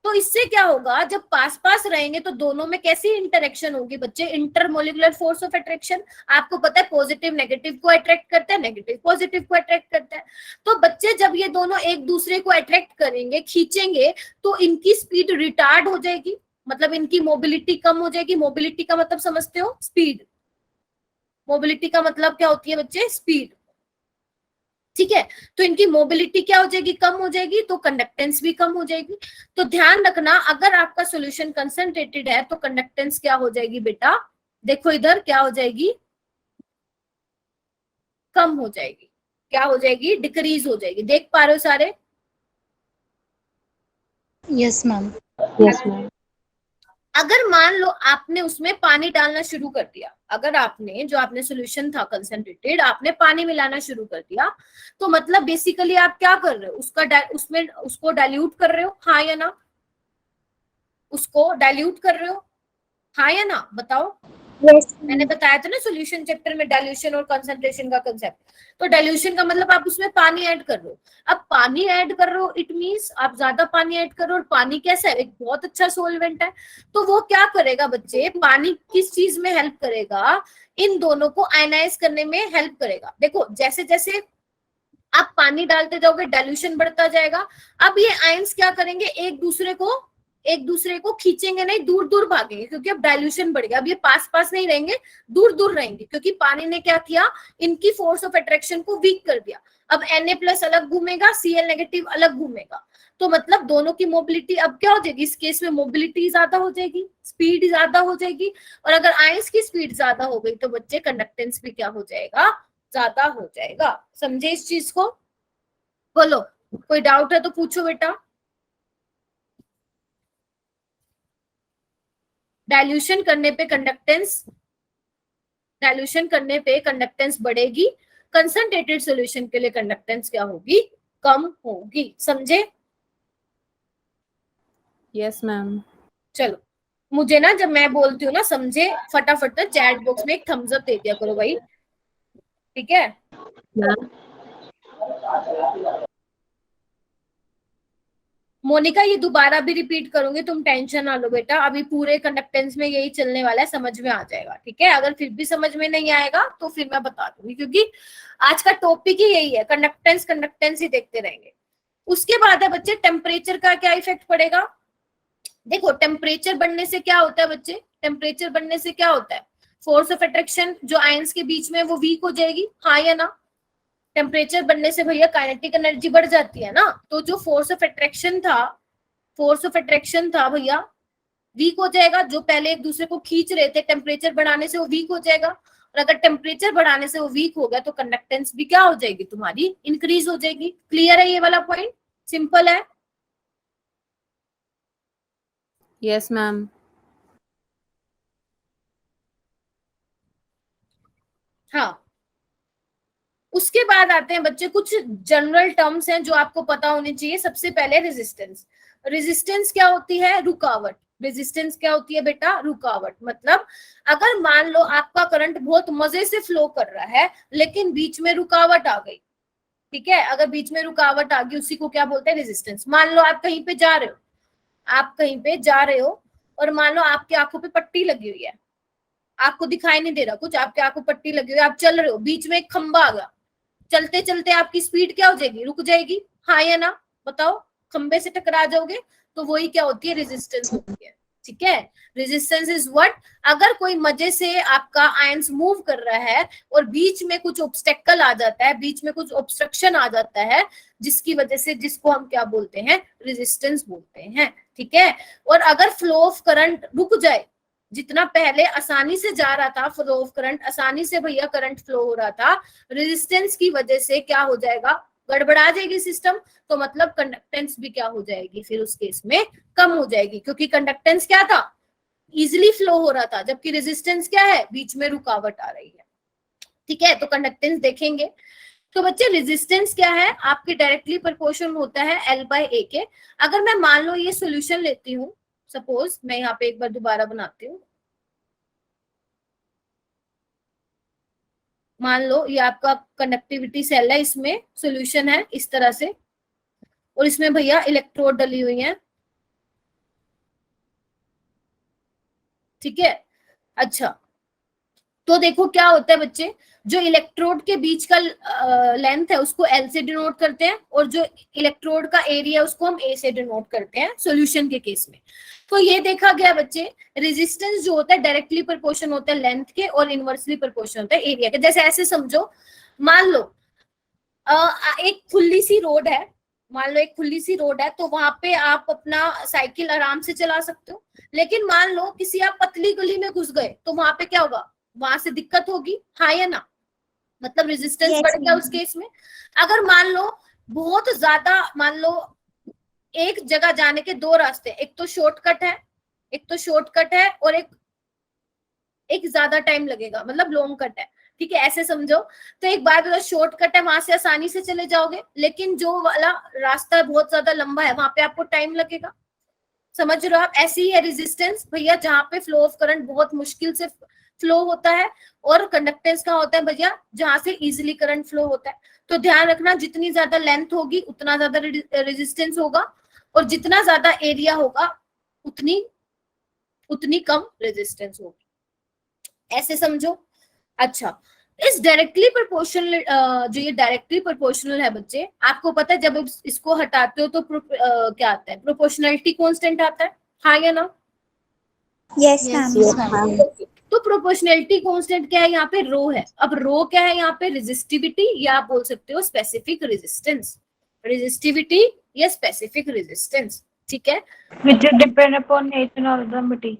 तो इससे क्या होगा? जब पास पास रहेंगे तो दोनों में कैसी इंटरेक्शन होगी बच्चे? Intermolecular force of attraction. आपको पता है पॉजिटिव नेगेटिव को अट्रैक्ट करता है, नेगेटिव पॉजिटिव को अट्रैक्ट करता है। तो बच्चे जब ये दोनों एक दूसरे को अट्रैक्ट करेंगे, खींचेंगे, तो इनकी स्पीड रिटार्ड हो जाएगी, मतलब इनकी मोबिलिटी कम हो जाएगी। मोबिलिटी का मतलब समझते हो? स्पीड। मोबिलिटी का मतलब क्या होती है बच्चे? स्पीड। ठीक है, तो इनकी मोबिलिटी क्या हो जाएगी, कम हो जाएगी, तो कंडक्टेंस भी कम हो जाएगी। तो ध्यान रखना, अगर आपका सॉल्यूशन कंसंट्रेटेड है तो कंडक्टेंस क्या हो जाएगी बेटा, देखो इधर क्या हो जाएगी, कम हो जाएगी, क्या हो जाएगी, डिक्रीज हो जाएगी। देख पा रहे हो सारे? Yes ma'am. Yes ma'am. अगर मान लो आपने उसमें पानी डालना शुरू कर दिया, अगर आपने जो आपने सॉल्यूशन था कंसंट्रेटेड, आपने पानी मिलाना शुरू कर दिया, तो मतलब बेसिकली आप क्या कर रहे हो, उसमें उसको डाइल्यूट कर रहे हो, हाँ या ना, उसको डाइल्यूट कर रहे हो, हाँ या ना, बताओ। यस मैंने बताया था ना सॉल्यूशन चैप्टर में डाइल्यूशन और कंसंट्रेशन का कंसेप्ट। तो डाइल्यूशन का मतलब आप उसमें पानी ऐड कर रहे हो। अब पानी ऐड कर रहे हो, इट मींस आप ज्यादा पानी ऐड कर रहे हो, और पानी कैसा है, एक बहुत अच्छा सोलवेंट है। तो वो क्या करेगा बच्चे, पानी किस चीज में हेल्प करेगा, इन दोनों को आयनाइज करने में हेल्प करेगा। देखो जैसे जैसे आप पानी डालते जाओगे डाइल्यूशन बढ़ता जाएगा। अब ये आयंस क्या करेंगे, एक दूसरे को खींचेंगे नहीं, दूर दूर भागेंगे, क्योंकि अब डाइल्यूशन बढ़ गया। अब ये पास पास नहीं रहेंगे, दूर दूर रहेंगे, क्योंकि पानी ने क्या किया, इनकी फोर्स ऑफ अट्रैक्शन को वीक कर दिया। अब Na+ अलग घूमेगा, Cl- अलग घूमेगा, तो मतलब दोनों की मोबिलिटी अब क्या हो जाएगी, इस केस में मोबिलिटी ज्यादा हो जाएगी, स्पीड ज्यादा हो जाएगी। और अगर आयंस की स्पीड ज्यादा हो गई तो बच्चे कंडक्टेंस भी क्या हो जाएगा, ज्यादा हो जाएगा। समझे इस चीज को? बोलो, कोई डाउट है तो पूछो बेटा। डाइल्यूशन करने पे कंडक्टेंस बढ़ेगी, कंसंट्रेटेड सॉल्यूशन के लिए कंडक्टेंस क्या होगी, कम होगी। समझे? Yes ma'am. चलो, मुझे ना जब मैं बोलती हूँ ना समझे, फटाफट ना चैट बॉक्स में एक थम्स अप दे दिया करो भाई, ठीक है? मैम मोनिका ये दोबारा भी रिपीट करूंगी, तुम टेंशन ना लो बेटा, अभी पूरे कंडक्टेंस में यही चलने वाला है, समझ में आ जाएगा, ठीक है? अगर फिर भी समझ में नहीं आएगा तो फिर मैं बता दूंगी, क्योंकि आज का टॉपिक ही यही है, कंडक्टेंस ही देखते रहेंगे। उसके बाद है बच्चे टेम्परेचर का क्या इफेक्ट पड़ेगा। देखो टेम्परेचर बढ़ने से क्या होता है बच्चे, टेम्परेचर बढ़ने से क्या होता है, फोर्स ऑफ अट्रैक्शन जो आयंस के बीच में वो वीक हो जाएगी, हाँ या ना? टेम्परेचर बढ़ने से भैया काइनेटिक एनर्जी बढ़ जाती है ना, तो जो फोर्स ऑफ अट्रैक्शन था भैया वीक हो जाएगा। जो पहले एक दूसरे को खींच रहे थे, टेम्परेचर बढ़ाने से वो वीक हो जाएगा। और अगर टेम्परेचर बढ़ाने से वो वीक हो गया तो कंडक्टेंस भी क्या हो जाएगी तुम्हारी, इंक्रीज हो जाएगी। क्लियर है ये वाला पॉइंट? सिंपल है। Yes ma'am. हाँ, उसके बाद आते हैं बच्चे कुछ जनरल टर्म्स हैं जो आपको पता होने चाहिए। सबसे पहले रेजिस्टेंस। रेजिस्टेंस क्या होती है, रुकावट। रेजिस्टेंस क्या होती है बेटा, रुकावट। मतलब अगर मान लो आपका करंट बहुत मजे से फ्लो कर रहा है, लेकिन बीच में रुकावट आ गई, ठीक है? अगर बीच में रुकावट आ गई, उसी को क्या बोलते हैं, रेजिस्टेंस। मान लो आप कहीं पे जा रहे हो, और मान लो आपकी आंखों पे पट्टी लगी हुई है, आपको दिखाई नहीं दे रहा कुछ, आपकी आंखों पे पट्टी लगी हुई है, आप चल रहे हो, बीच में एक खंबा आ गया, चलते चलते आपकी स्पीड क्या हो जाएगी, रुक जाएगी, हाँ या ना? बताओ, खंबे से टकरा जाओगे, तो वही क्या होती है, रेजिस्टेंस होती है, ठीक है? रेजिस्टेंस इज व्हाट, अगर कोई मजे से आपका आयंस मूव कर रहा है और बीच में कुछ ऑब्स्टेकल आ जाता है, बीच में कुछ ऑब्स्ट्रक्शन आ जाता है, जिसकी वजह से, जिसको हम क्या बोलते हैं, रेजिस्टेंस बोलते हैं, ठीक है? और अगर फ्लो ऑफ करंट रुक जाए, जितना पहले आसानी से जा रहा था फ्लो ऑफ करंट, आसानी से भैया करंट फ्लो हो रहा था, रेजिस्टेंस की वजह से क्या हो जाएगा, गड़बड़ा जाएगी सिस्टम, तो मतलब कंडक्टेंस भी क्या हो जाएगी, फिर उस केस में कम हो जाएगी, क्योंकि कंडक्टेंस क्या था, इजिली फ्लो हो रहा था, जबकि रेजिस्टेंस क्या है, बीच में रुकावट आ रही है, ठीक है? तो कंडक्टेंस देखेंगे। तो बच्चे रेजिस्टेंस क्या है, आपके डायरेक्टली प्रोपोर्शनल होता है L/A के। अगर मैं मान लो ये सॉल्यूशन लेती हूँ, सपोज मैं यहाँ पे एक बार दोबारा बनाती हूँ, मान लो ये आपका कंडक्टिविटी सेल है, इसमें सॉल्यूशन है इस तरह से, और इसमें भैया इलेक्ट्रोड डली हुई है, ठीक है? अच्छा, तो देखो क्या होता है बच्चे, जो इलेक्ट्रोड के बीच का लेंथ है उसको L से डिनोट करते हैं, और जो इलेक्ट्रोड का एरिया है उसको हम A से डिनोट करते हैं सॉल्यूशन के केस में। तो ये देखा गया बच्चे, रेजिस्टेंस जो होता है डायरेक्टली प्रोपोर्शन होता है लेंथ के, और इनवर्सली प्रोपोर्शन होता है एरिया के। जैसे ऐसे समझो, मान लो एक खुली सी रोड है, मान लो एक खुली सी रोड है, तो वहां पे आप अपना साइकिल आराम से चला सकते हो। लेकिन मान लो किसी आप पतली गली में घुस गए, तो वहां पे क्या होगा, वहां से दिक्कत होगी, हाँ या ना? मतलब रेजिस्टेंस Yes, बढ़ गया ma'am. उस केस में। अगर मान लो बहुत ज्यादा, मान लो एक जगह जाने के दो रास्ते, एक तो शॉर्टकट है, एक तो शॉर्टकट है, और एक ज्यादा टाइम लगेगा, मतलब लॉन्ग कट है, ठीक है, ऐसे समझो। तो एक बात बताओ, शॉर्टकट है, वहां से आसानी से चले जाओगे, लेकिन जो वाला रास्ता बहुत ज्यादा लंबा है, वहां पे आपको टाइम लगेगा। समझ रहे हो आप? ऐसी ही है रेजिस्टेंस भैया, जहाँ पे फ्लो ऑफ करंट बहुत मुश्किल से फ्लो होता है, और कंडक्टेंस का होता है भैया जहां से इजिली करंट फ्लो होता है। तो ध्यान रखना, जितनी ज्यादा लेंथ होगी उतना ज्यादा रेजिस्टेंस होगा, और जितना ज्यादा एरिया होगा उतनी उतनी कम रेजिस्टेंस होगी, ऐसे समझो। अच्छा, इस डायरेक्टली प्रोपोर्शनल, जो ये डायरेक्टली प्रोपोर्शनल है बच्चे, आपको पता है जब इसको हटाते हो तो क्या आता है, प्रोपोर्शनलिटी कांस्टेंट आता है, हाँ या ना? Yes, Yes, ma'am. ma'am. Okay. तो प्रोपोर्शनलिटी कांस्टेंट क्या है, यहाँ पे रो है। अब रो क्या है यहाँ पे, रेजिस्टिविटी, या आप बोल सकते हो स्पेसिफिक रेजिस्टेंस, रेजिस्टिविटी या स्पेसिफिक रेजिस्टेंस, ठीक है। Which depend upon nature of the material.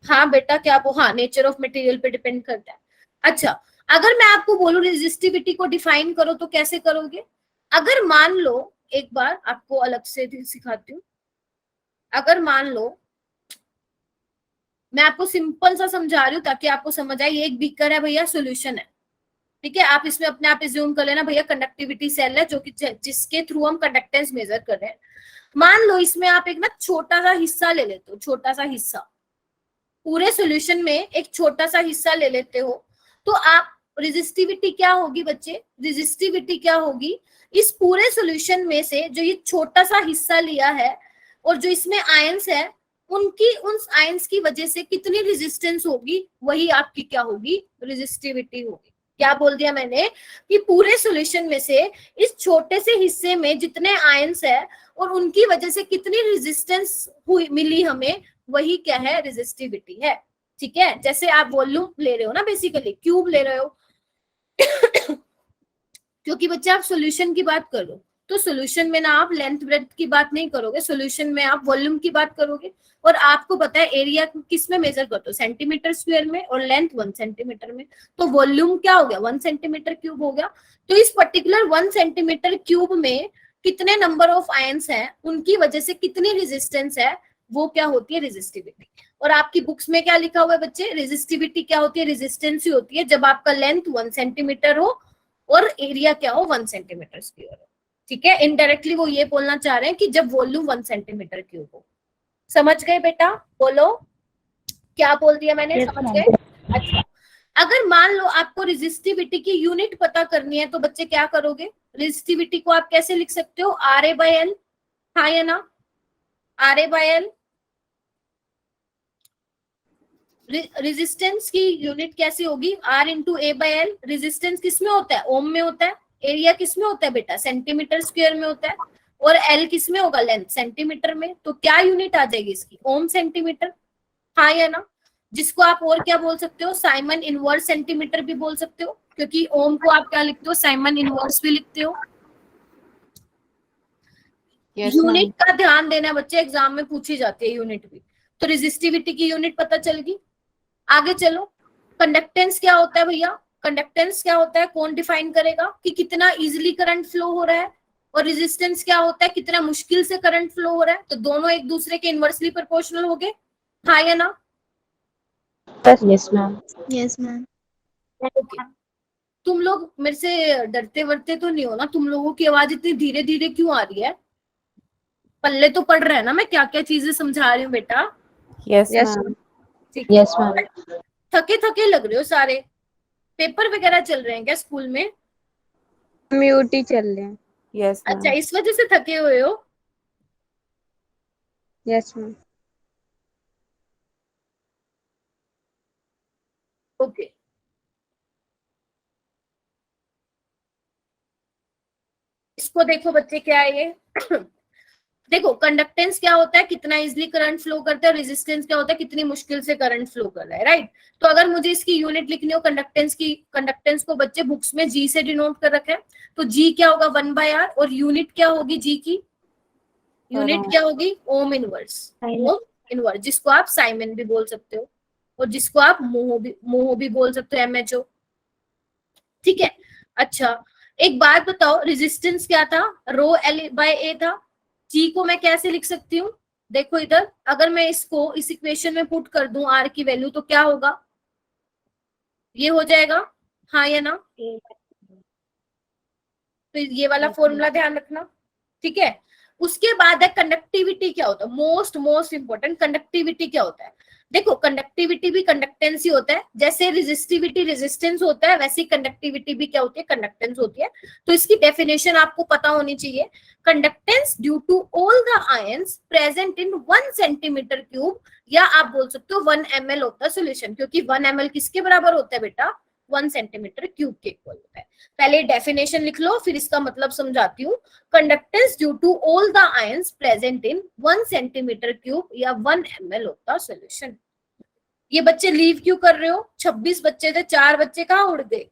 हाँ बेटा, क्या वो, हाँ नेचर ऑफ मटेरियल पे डिपेंड करता है। अच्छा, अगर मैं आपको बोलूं रेजिस्टिविटी को डिफाइन करो, तो कैसे करोगे? अगर मान लो, एक बार आपको अलग से सिखाती हूँ। अगर मान लो, मैं आपको सिंपल सा समझा रही हूँ ताकि आपको समझ आए। ये एक बीकर है भैया, सोल्यूशन है, ठीक है। आप इसमें अपने आप एज्यूम कर लेना भैया कंडक्टिविटी सेल है, जो कि जिसके थ्रू हम कंडक्टेंस मेजर कर रहे हैं। मान लो इसमें आप एक ना छोटा सा हिस्सा ले लेते हो, छोटा सा हिस्सा, पूरे सॉल्यूशन में एक छोटा सा हिस्सा ले लेते हो, तो आप रेजिस्टिविटी क्या होगी बच्चे, रेजिस्टिविटी क्या होगी, इस पूरे सॉल्यूशन में से जो ये छोटा सा हिस्सा लिया है, और जो इसमें आयंस है, उनकी उन आयंस की वजह से कितनी रेजिस्टेंस होगी, वही आपकी क्या होगी, रेजिस्टिविटी होगी। क्या बोल दिया मैंने, कि पूरे सॉल्यूशन में से इस छोटे से हिस्से में जितने आयंस है, और उनकी वजह से कितनी रेजिस्टेंस हुई मिली हमें, वही क्या है, रेजिस्टिविटी है, ठीक है। जैसे आप वॉल्यूम ले रहे हो ना, बेसिकली क्यूब ले रहे हो, क्योंकि बच्चे आप सॉल्यूशन की बात कर लो, तो सॉल्यूशन में ना आप लेंथ ब्रेड्थ की बात नहीं करोगे, सॉल्यूशन में आप वॉल्यूम की बात करोगे। और आपको पता है एरिया किस में मेजर करते हो, सेंटीमीटर स्क्वायर में, और लेंथ 1 सेंटीमीटर में। तो वॉल्यूम क्या हो गया, 1 सेंटीमीटर क्यूब हो गया। तो इस पर्टिकुलर 1 सेंटीमीटर क्यूब में कितने नंबर ऑफ आयंस हैं, उनकी वजह से कितनी रेजिस्टेंस है, वो क्या होती है, रेजिस्टिविटी। और आपकी बुक्स में क्या लिखा हुआ है बच्चे, रेजिस्टिविटी क्या होती है, रेजिस्टेंस ही होती है जब आपका लेंथ 1 सेंटीमीटर हो और एरिया क्या हो, 1 सेंटीमीटर स्क्वायर हो, ठीक है। इनडायरेक्टली वो ये बोलना चाह रहे हैं कि जब वॉल्यूम 1 सेंटीमीटर क्यूब हो। समझ गए बेटा? बोलो, क्या बोल दिया मैंने, Yes, समझ ma'am. गए? अच्छा, अगर मान लो आपको रेजिस्टिविटी की यूनिट पता करनी है, तो बच्चे क्या करोगे, रेजिस्टिविटी को आप कैसे लिख सकते हो, RA/L, हाँ या ना? RA/L, रेजिस्टेंस की यूनिट कैसी होगी, R × A/L। रेजिस्टेंस किसमें होता है, ओम में होता है। एरिया किसमें होता है बेटा, सेंटीमीटर स्क्वायर में होता है। और L किसमें होगा, लेंथ, सेंटीमीटर में। तो क्या यूनिट आ जाएगी इसकी, ओम सेंटीमीटर, हाँ या ना? जिसको आप और क्या बोल सकते हो, साइमन इनवर्स सेंटीमीटर भी बोल सकते हो, क्योंकि ओम को आप क्या लिखते हो, साइमन इनवर्स भी लिखते हो। Yes, unit ma'am. का ध्यान देना बच्चे, एग्जाम में पूछी जाती है यूनिट भी। तो रेजिस्टिविटी की यूनिट पता चल गई। आगे चलो, कंडक्टेंस क्या होता है भैया, कंडक्टेंस क्या होता है, कौन डिफाइन करेगा कि कितना इजिली करंट फ्लो हो रहा है। और रेजिस्टेंस क्या होता है, कितना मुश्किल से करंट फ्लो हो रहा है। तो दोनों एक दूसरे के इनवर्सली प्रोपोर्शनल हो गए, हाँ या ना? Yes, ma'am. Yes, ma'am. Okay, तुम लोग मेरे से डरते वरते तो नहीं हो ना? तुम लोगों की आवाज इतनी धीरे धीरे क्यों आ रही है? पल्ले तो पड़ रहा है ना मैं क्या क्या चीजें समझा रही हूँ बेटा, Yes, Yes, ma'am. ठीक है। yes, ma'am. थके थके लग रहे हो सारे, पेपर वगैरह चल रहे हैं क्या स्कूल में? म्यूट ही चल रहे हैं. Yes, अच्छा, ma'am. इस वजह से थके हुए हो? Yes, ma'am. ओके, इसको देखो बच्चे, क्या है ये देखो कंडक्टेंस क्या होता है, कितना इजिली करंट फ्लो करता है, रेजिस्टेंस क्या होता है, कितनी मुश्किल से करंट फ्लो कर रहा है, राइट। तो अगर मुझे इसकी यूनिट लिखनी हो कंडक्टेंस की, कंडक्टेंस को बच्चे बुक्स में जी से डिनोट कर रखे हैं, तो जी क्या होगा 1/r, और यूनिट क्या होगी जी की, यूनिट क्या होगी ओम इनवर्स, ओम इनवर्स, जिसको आप साइमन भी बोल सकते हो और जिसको आप मोह भी बोल सकते हो, MHO, ठीक है। अच्छा एक बात बताओ, रेजिस्टेंस क्या था, रो L/A था, जी को मैं कैसे लिख सकती हूँ, देखो इधर, अगर मैं इसको इस इक्वेशन में पुट कर दूं आर की वैल्यू तो क्या होगा, ये हो जाएगा, हाँ या ना, तो ये वाला फॉर्मूला ध्यान रखना, ठीक है। उसके बाद है कंडक्टिविटी क्या होता है, मोस्ट इंपोर्टेंट, कंडक्टिविटी क्या होता है। देखो कंडक्टिविटी भी कंडक्टेंस ही होता है, जैसे रेजिस्टिविटी रेजिस्टेंस होता है, वैसे कंडक्टिविटी भी क्या होती है, कंडक्टेंस होती है। तो इसकी डेफिनेशन आपको पता होनी चाहिए, conductance due to all the ions present in 1 centimetre cube, या आप बोल सकते हो 1 ml ऑफ द सोल्यूशन, क्योंकि 1 ml किसके बराबर होता है बेटा, 1 सेंटीमीटर क्यूब के इक्वल होता है। पहले डेफिनेशन लिख लो, फिर इसका मतलब समझाती हूँ। Conductance due to all the ions present in 1 centimetre cube या 1 ml ऑफ द सॉल्यूशन। ये बच्चे लीव क्यों कर रहे हो, 26 बच्चे थे, 4 बच्चे कहाँ उड़ गए।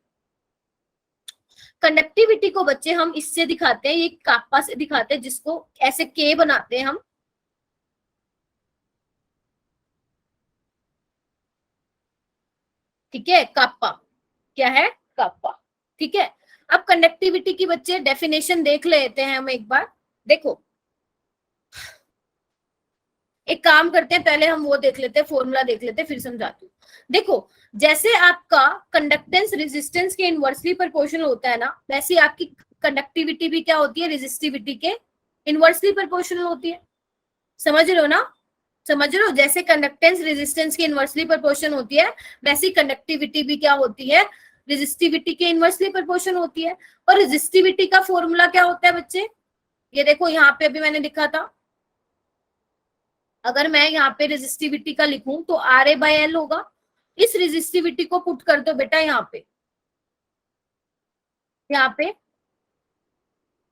कंडक्टिविटी को बच्चे हम इससे दिखाते हैं, ये कापा से दिखाते हैं, जिसको ऐसे के बनाते हैं हम, ठीक है, कापा, क्या है कापा, ठीक है। अब कंडक्टिविटी की बच्चे डेफिनेशन देख लेते हैं हम एक बार, देखो एक काम करते हैं, पहले हम वो देख लेते हैं, फॉर्मूला देख लेते हैं, फिर समझाती हूँ। देखो जैसे आपका कंडक्टेंस रेजिस्टेंस के इनवर्सली प्रोपोर्शनल होता है ना, वैसे आपकी कंडक्टिविटी भी क्या होती है, रेजिस्टिविटी के इनवर्सली प्रोपोर्शनल होती है, समझ रहे हो ना, समझ रहे हो, जैसे कंडक्टेंस रेजिस्टेंस के इनवर्सली प्रोपोर्शन होती है, वैसी कंडक्टिविटी भी क्या होती है, रेजिस्टिविटी के इनवर्सली प्रोपोर्शन होती है। और रेजिस्टिविटी का फॉर्मूला क्या होता है बच्चे, ये देखो यहाँ पे अभी मैंने लिखा था, अगर मैं यहाँ पे रेजिस्टिविटी का लिखूं तो RA/L होगा, इस रेजिस्टिविटी को पुट कर दो बेटा यहाँ पे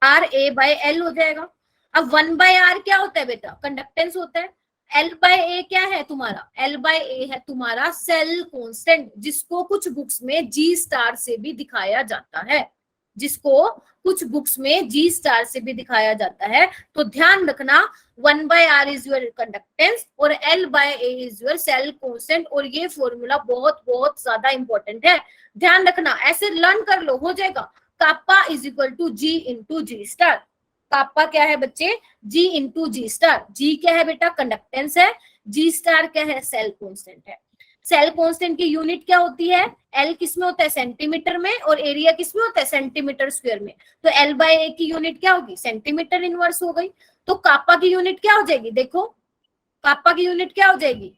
RA/L हो जाएगा। अब 1/R क्या होता है बेटा, कंडक्टेंस होता है, L/A क्या है तुम्हारा, L/A है तुम्हारा सेल कांस्टेंट, जिसको कुछ बुक्स में G* से भी दिखाया जाता है, जिसको कुछ बुक्स में G* से भी दिखाया जाता है। तो ध्यान रखना 1/R इज योर कंडक्टेंस और L/A is your cell constant, और ये फॉर्मूला बहुत बहुत ज्यादा इंपॉर्टेंट है, ध्यान रखना, ऐसे लर्न कर लो, हो जाएगा। Kappa is equal to G into G*। Kappa क्या है बच्चे, G इंटू G*। G क्या है बेटा, कंडक्टेंस है, G* क्या है, सेल कांस्टेंट है। सेल कांस्टेंट की यूनिट क्या होती है, L किस में होता है, सेंटीमीटर में, और एरिया किस में होता है, सेंटीमीटर स्क्वायर में। तो L/A की यूनिट क्या होगी, सेंटीमीटर इनवर्स हो गई। तो कापा की यूनिट क्या हो जाएगी, देखो कापा की यूनिट क्या हो जाएगी,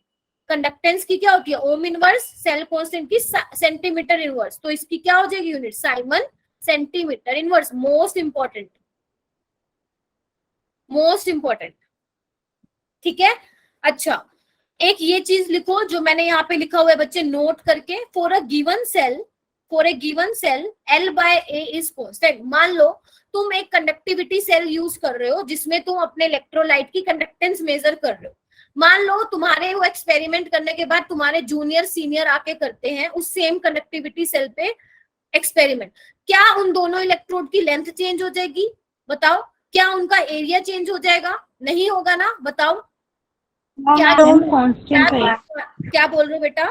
कंडक्टेंस की क्या होती है ओम इनवर्स, सेल कांस्टेंट की सेंटीमीटर इनवर्स, तो इसकी क्या हो जाएगी unit, Simon centimetre inverse. Most important, ठीक है। अच्छा एक ये चीज लिखो जो मैंने यहाँ पे लिखा हुआ है बच्चे, नोट करके, for a given cell L/A is constant. मान लो तुम एक कंडक्टिविटी सेल यूज कर रहे हो जिसमें तुम अपने इलेक्ट्रोलाइट की कंडक्टेंस मेजर कर रहे हो। मान लो तुम्हारे वो एक्सपेरिमेंट करने के बाद तुम्हारे जूनियर सीनियर आके करते हैं उस सेम कंडक्टिविटी सेल पे एक्सपेरिमेंट, क्या उन दोनों इलेक्ट्रोड की लेंथ चेंज हो जाएगी, बताओ, क्या उनका एरिया चेंज हो जाएगा, नहीं होगा ना, बताओ क्या बोल रहे हो बेटा।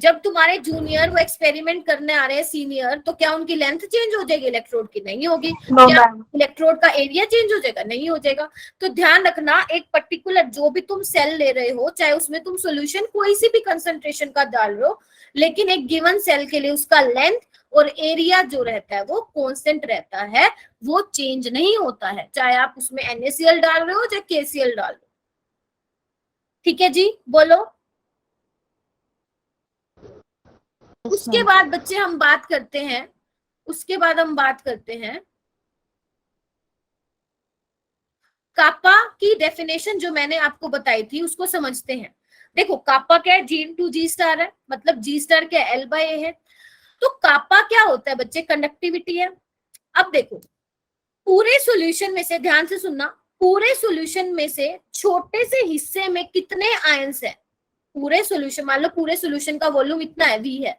जब तुम्हारे जूनियर वो एक्सपेरिमेंट करने आ रहे हैं सीनियर, तो क्या उनकी लेंथ चेंज हो जाएगी इलेक्ट्रोड की, नहीं होगी। क्या इलेक्ट्रोड का एरिया चेंज हो जाएगा, नहीं हो जाएगा। तो ध्यान रखना एक पर्टिकुलर जो भी तुम सेल ले रहे हो, चाहे उसमें तुम सोल्यूशन कोई सी भी कंसंट्रेशन का डाल रहे हो, लेकिन एक गिवन सेल के लिए उसका लेंथ और एरिया जो रहता है वो कांस्टेंट रहता है, वो चेंज नहीं होता है, चाहे आप उसमें NaCl डाल रहे हो चाहे KCl डाल रहे हो, ठीक है जी, बोलो। उसके बाद बच्चे हम बात करते हैं, कापा की डेफिनेशन जो मैंने आपको बताई थी उसको समझते हैं। देखो कापा क्या है, G इंटू G स्टार है, मतलब G स्टार क्या है, L/A है। तो कापा क्या होता है बच्चे, कंडक्टिविटी है। अब देखो पूरे सॉल्यूशन में से, ध्यान से सुनना, पूरे सॉल्यूशन में से छोटे से हिस्से में कितने आयंस है? पूरे सॉल्यूशन, मान लो पूरे सॉल्यूशन का वॉल्यूम इतना है, V है,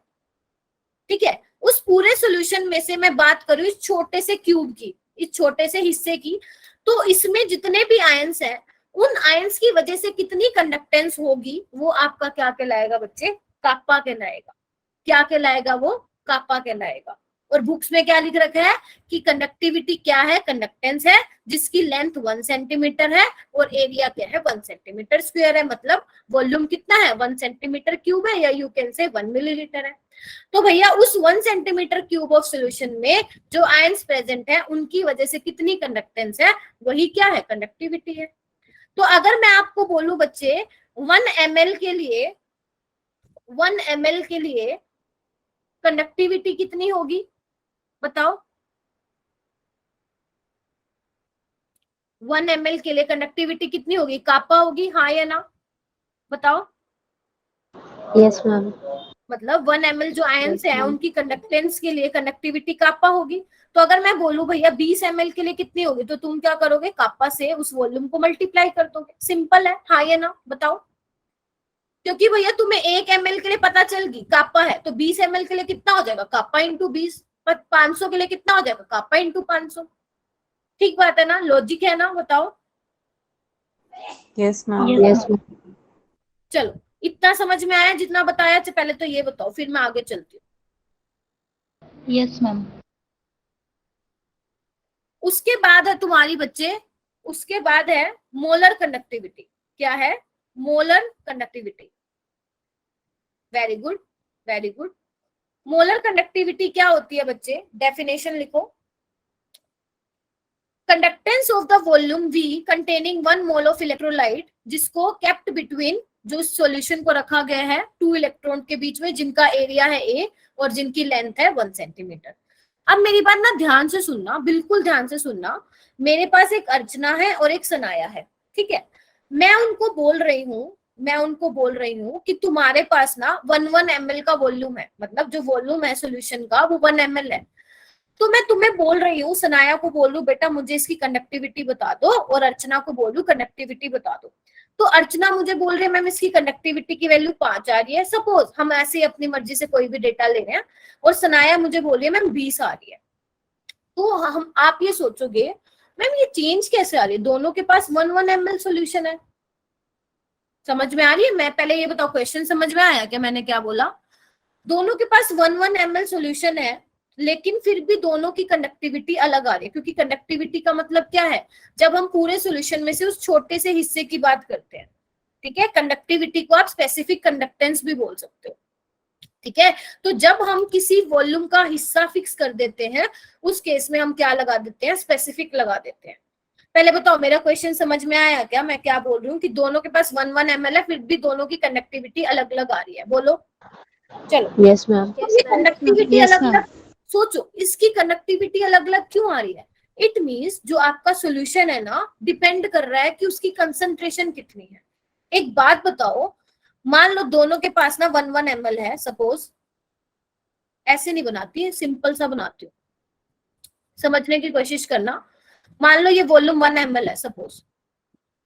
ठीक है, उस पूरे सॉल्यूशन में से मैं बात करूं इस छोटे से क्यूब की, इस छोटे से हिस्से की, तो इसमें जितने भी आयंस है उन आयंस की वजह से कितनी कंडक्टेंस होगी, वो आपका क्या कहलाएगा बच्चे? काप्पा कहलाएगा। क्या कहलाएगा वो? काप्पा कहलाएगा। और बुक्स में क्या लिख रखा है कि कंडक्टिविटी क्या है? कंडक्टेंस है, जिसकी लेंथ 1 सेंटीमीटर है और एरिया क्या है? 1 सेंटीमीटर स्क्वायर है। मतलब वॉल्यूम कितना है? 1 सेंटीमीटर क्यूब है, या यू कैन से 1 मिलीलीटर है। तो भैया उस 1 सेंटीमीटर क्यूब ऑफ सॉल्यूशन में जो आयंस प्रेजेंट है उनकी वजह से कितनी कंडक्टेंस है, वही क्या है? कंडक्टिविटी है। तो अगर मैं आपको बोलूं बच्चे 1 ml के लिए, 1 ml के लिए कंडक्टिविटी कितनी होगी, बताओ? 1 ml के लिए कंडक्टिविटी कितनी होगी? काप्पा होगी, हाँ या ना? बताओ। Yes ma'am. मतलब 1 ml जो आयंस Yes, है ma'am. उनकी कंडक्टेंस के लिए कंडक्टिविटी काप्पा होगी। तो अगर मैं बोलूं भैया 20 ml के लिए कितनी होगी, तो तुम क्या करोगे? काप्पा से उस वॉल्यूम को मल्टीप्लाई कर दोगे। सिंपल है, हाँ या ना? बताओ। क्योंकि भैया तुम्हें 1 ml के लिए पता चल गई काप्पा है, तो 20 ml के लिए कितना हो जाएगा? काप्पा इंटू 20। 500 के लिए कितना हो जाएगा? काप्पा इंटू 500। ठीक बात है ना? लॉजिक है ना? बताओ। Yes, ma'am. Yes ma'am. चलो, इतना समझ में आया जितना बताया? पहले तो ये बताओ, फिर मैं आगे चलती हूँ। Yes ma'am. उसके बाद है तुम्हारी बच्चे, उसके बाद है मोलर कंडक्टिविटी। क्या है? Molar conductivity. Very good, very good. Molar conductivity क्या होती है बच्चे? डेफिनेशन लिखो। Conductance of the volume V containing 1 mole of electrolyte, जिसको केप्ट बिटवीन, जो सॉल्यूशन को रखा गया है 2 इलेक्ट्रॉन के बीच में, जिनका एरिया है A और जिनकी लेंथ है 1 सेंटीमीटर। अब मेरी बात ना ध्यान से सुनना, बिल्कुल ध्यान से सुनना। मेरे पास एक अर्चना है और एक सनाया है, ठीक है। मैं उनको बोल रही हूँ कि तुम्हारे पास ना 1 ml का वॉल्यूम है, मतलब जो वॉल्यूम है सॉल्यूशन का वो 1 ml है। तो मैं तुम्हें बोल रही हूँ, सनाया को बोल रही बेटा मुझे इसकी कंडक्टिविटी बता दो, और अर्चना को बोल रही कंडक्टिविटी बता दो। तो अर्चना मुझे बोल रही है मैम इसकी कंडक्टिविटी की वैल्यू 5 आ रही है, सपोज हम ऐसे ही अपनी मर्जी से कोई भी डेटा ले रहे हैं, और सनाया मुझे बोल रही है मैम 20 आ रही है। तो हम, आप ये सोचोगे मैम ये चेंज कैसे आ रही है? दोनों के पास 1 ml सोल्यूशन है। समझ में आ रही है? मैं पहले ये बताओ, क्वेश्चन समझ में आया क्या मैंने क्या बोला? दोनों के पास 1 ml सोल्यूशन है, लेकिन फिर भी दोनों की कंडक्टिविटी अलग आ रही है। क्योंकि कंडक्टिविटी का मतलब क्या है? जब हम पूरे सॉल्यूशन में से उस छोटे से हिस्से की बात करते हैं, ठीक है। कंडक्टिविटी को आप स्पेसिफिक कंडक्टेंस भी बोल सकते हो, ठीक है। तो जब हम किसी वॉल्यूम का हिस्सा फिक्स कर देते हैं, उस केस में हम क्या लगा देते हैं? स्पेसिफिक लगा देते हैं। पहले बताओ मेरा क्वेश्चन समझ में आया क्या? मैं क्या बोल रही हूँ कि दोनों के पास 1 ml है, फिर भी दोनों की कंडक्टिविटी अलग अलग आ रही है। बोलो। चलो, यस मैम। कंडक्टिविटी Yes, अलग ma'am. अलग, सोचो इसकी कंडक्टिविटी अलग अलग क्यों आ रही है? इट मींस जो आपका सॉल्यूशन है ना, डिपेंड कर रहा है कि उसकी कंसंट्रेशन कितनी है। एक बात बताओ, मान लो दोनों के पास ना 1 ml है, सपोज, ऐसे नहीं बनाती है, सिंपल सा बनाती हूँ, समझने की कोशिश करना। मान लो ये वॉल्यूम 1 ml है सपोज,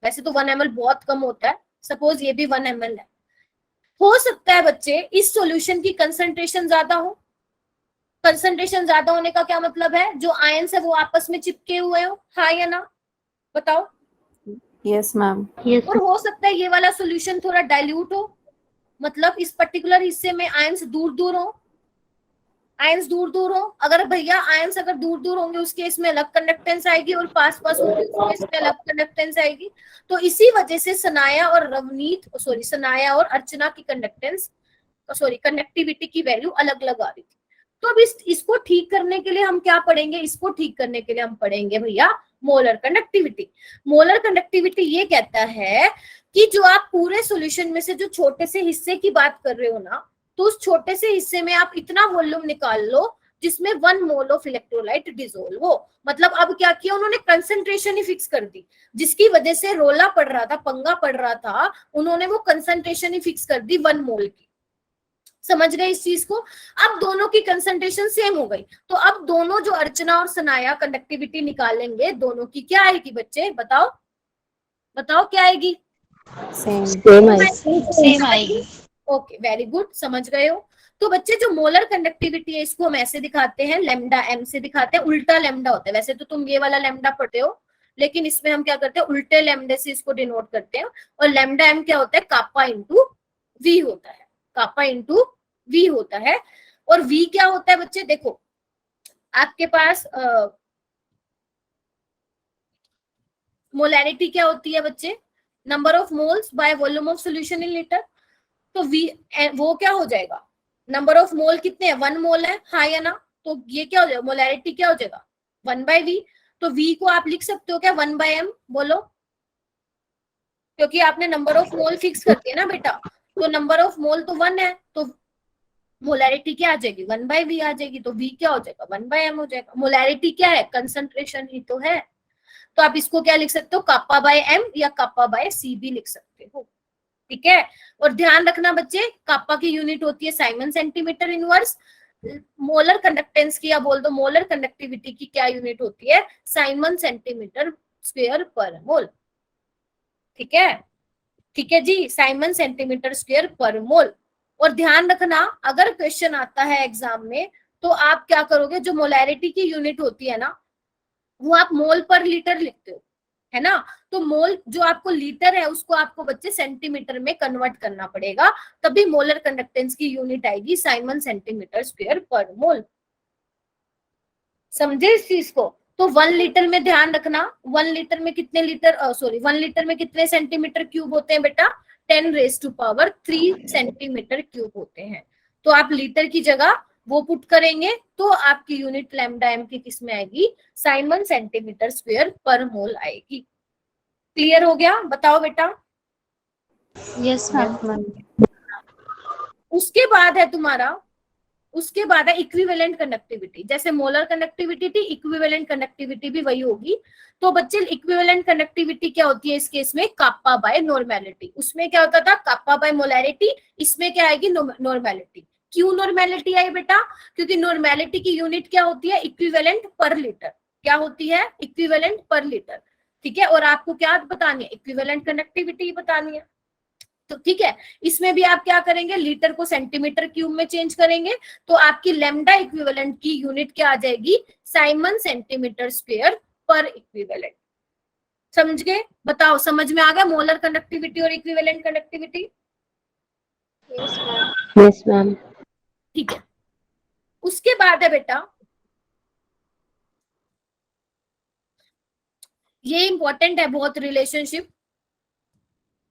वैसे तो 1 ml बहुत कम होता है, सपोज ये भी 1 ml है। हो सकता है बच्चे इस सॉल्यूशन की कंसंट्रेशन ज्यादा हो। कंसंट्रेशन ज्यादा होने का क्या मतलब है? जो आयंस है वो आपस में चिपके हुए हो, हाँ या ना? बताओ। Yes, ma'am. Yes. और हो सकता है ये वाला सॉल्यूशन थोड़ा डाइल्यूट हो, मतलब इस पर्टिकुलर हिस्से में आयंस दूर दूर हो, आयंस दूर दूर हो। अगर भैया आयंस अगर दूर दूर होंगे उस केस में अलग कंडक्टेंस आएगी, और पास पास होंगे उस केस में अलग कंडक्टेंस आएगी। तो इसी वजह से सनाया और सनाया और अर्चना की कंडक्टिविटी की वैल्यू अलग अलग आ रही थी। तो अब इसको ठीक करने के लिए हम क्या पढ़ेंगे? इसको ठीक करने के लिए हम पढ़ेंगे भैया मोलर कंडक्टिविटी। मोलर कंडक्टिविटी ये कहता है कि जो आप पूरे सॉल्यूशन में से जो छोटे से हिस्से की बात कर रहे हो ना, तो उस छोटे से हिस्से में आप इतना वॉल्यूम निकाल लो जिसमें 1 मोल ऑफ इलेक्ट्रोलाइट डिसोल्व हो। मतलब अब क्या किया उन्होंने? कंसंट्रेशन ही फिक्स कर दी, जिसकी वजह से रोला पड़ रहा था, पंगा पड़ रहा था, उन्होंने वो कंसंट्रेशन ही फिक्स कर दी 1 मोल की। समझ गए इस चीज को? अब दोनों की कंसंट्रेशन सेम हो गई, तो अब दोनों जो अर्चना और सनाया कंडक्टिविटी निकालेंगे, दोनों की क्या आएगी बच्चे? बताओ बताओ क्या आएगी? Same. सेम आएगी। ओके, वेरी गुड, समझ गए हो। तो बच्चे जो मोलर कंडक्टिविटी है इसको हम ऐसे दिखाते हैं, लेमडा एम से दिखाते हैं। उल्टा लेमडा होता है, वैसे तो तुम ये वाला लेमडा पढ़ते हो, लेकिन इसमें हम क्या करते हैं, उल्टे लेमडे से इसको डिनोट करते हैं। और लेमडा एम क्या होता है? कापा इंटू वी होता है, कापा इंटू वी होता है। और वी क्या होता है बच्चे? देखो आपके पास मोलैरिटी क्या होती है बच्चे? Number of moles by volume of solution in litre. तो वी वो क्या हो जाएगा? नंबर ऑफ मोल कितने हैं? 1 मोल है, हाँ या ना? तो ये क्या हो जाएगा? मोलैरिटी क्या हो जाएगा? 1/v। तो v को आप लिख सकते हो क्या 1/m? बोलो, क्योंकि आपने नंबर ऑफ मोल फिक्स कर दिया ना बेटा, तो नंबर ऑफ मोल तो 1 है, तो मोलैरिटी क्या आ जाएगी? 1/v आ जाएगी। तो v क्या हो जाएगा? 1/m हो जाएगा। मोलैरिटी क्या है? कंसंट्रेशन ही तो है। तो आप इसको क्या लिख सकते हो? कापा बाय एम या कापा बाय सी भी लिख सकते हो, ठीक है। और ध्यान रखना बच्चे, कापा की यूनिट होती है Simon centimetre inverse. Molar conductance की या बोल दो मोलर कंडक्टिविटी की क्या यूनिट होती है? साइमन सेंटीमीटर स्क्वायर पर मोल, ठीक है। ठीक है जी, साइमन सेंटीमीटर स्क्वायर पर मोल। और ध्यान रखना, अगर क्वेश्चन आता है एग्जाम में, तो आप क्या करोगे? जो मोलैरिटी की यूनिट होती है ना, वो आप मोल पर लीटर लिखते हो, है ना? तो मोल जो आपको लीटर है उसको आपको बच्चे सेंटीमीटर में कन्वर्ट करना पड़ेगा, तभी मोलर कंडक्टेंस की यूनिट आएगी साइमन सेंटीमीटर स्क्वायर पर मोल। समझे इस चीज को? तो 1 लीटर में ध्यान रखना, 1 लीटर में कितने लीटर, सॉरी 1 लीटर में कितने सेंटीमीटर क्यूब होते हैं बेटा? 10⁻³ सेंटीमीटर क्यूब होते हैं। तो आप लीटर की जगह वो पुट करेंगे तो आपकी यूनिट लैम्डा एम की किस में आएगी? साइमन सेंटीमीटर स्क्वायर पर मोल आएगी। क्लियर हो गया? बताओ बेटा। Yes ma'am. Yes, ma'am. उसके बाद है तुम्हारा, उसके बाद है इक्विवेलेंट कंडक्टिविटी। जैसे मोलर कंडक्टिविटी थी, इक्विवेलेंट कंडक्टिविटी भी वही होगी। तो बच्चे इक्विवेलेंट कंडक्टिविटी क्या होती है इस केस में? कापा बाय नॉर्मेलिटी। उसमें क्या होता था? कापा बाय मोलैरिटी। इसमें क्या आएगी? नॉर्मेलिटी। क्यों नॉर्मेलिटी आई बेटा? क्योंकि नॉर्मेलिटी की यूनिट क्या होती है? इक्विवेलेंट पर लीटर। क्या होती है? इक्विवेलेंट पर लीटर, ठीक है। और आपको क्या बतानी है? इक्विवेलेंट कंडक्टिविटी बतानी है। तो ठीक है, इसमें भी आप क्या करेंगे? लीटर को सेंटीमीटर क्यूब में चेंज करेंगे, तो आपकी लैम्डा इक्विवेलेंट की यूनिट क्या आ जाएगी? साइमन सेंटीमीटर स्क्वायर पर इक्विवेलेंट। समझ गए? बताओ, समझ में आ गया मोलर कंडक्टिविटी और इक्विवेलेंट कंडक्टिविटी? Yes ma'am. ठीक है। उसके बाद है बेटा, ये इंपॉर्टेंट है बहुत, रिलेशनशिप।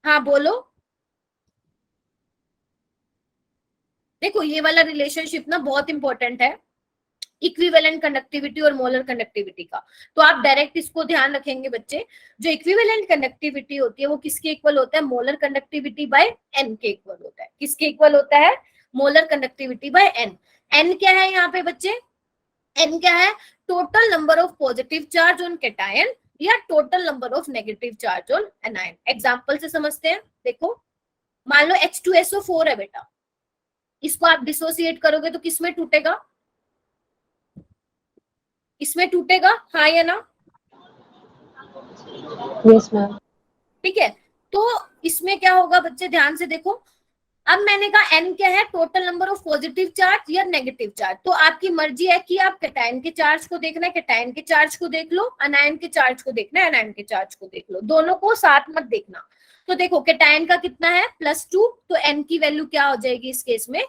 हाँ बोलो। देखो ये वाला रिलेशनशिप ना बहुत इंपॉर्टेंट है, इक्विवेलेंट कंडक्टिविटी और मोलर कंडक्टिविटी का। तो आप डायरेक्ट इसको ध्यान रखेंगे बच्चे, जो इक्विवेलेंट कंडक्टिविटी होती है वो किसके इक्वल होता है? मोलर कंडक्टिविटी बाय एन के इक्वल होता है। किसके इक्वल होता है? Molar conductivity by N. N क्या है यहाँ पे बच्चे? एन क्या है? Total number of positive charge on cation या total number of negative charge on anion. Example से समझते हैं। देखो मान लो H2SO4 है बेटा, इसको आप डिसोसिएट करोगे तो किसमें टूटेगा? इसमें टूटेगा, हाँ या ना? Yes ma'am. ठीक है, तो इसमें क्या होगा बच्चे? ध्यान से देखो। अब मैंने कहा एन क्या है? Total number of positive charge या नेगेटिव चार्ज। तो आपकी मर्जी है कि आप कैटायन के चार्ज को देखना है, कैटायन के चार्ज को देख लो, अनायन के चार्ज को देखना है, अनायन के चार्ज को देख लो, दोनों को साथ मत देखना। तो देखो कैटायन का कितना है? +2, तो एन की वैल्यू क्या हो जाएगी इस केस में?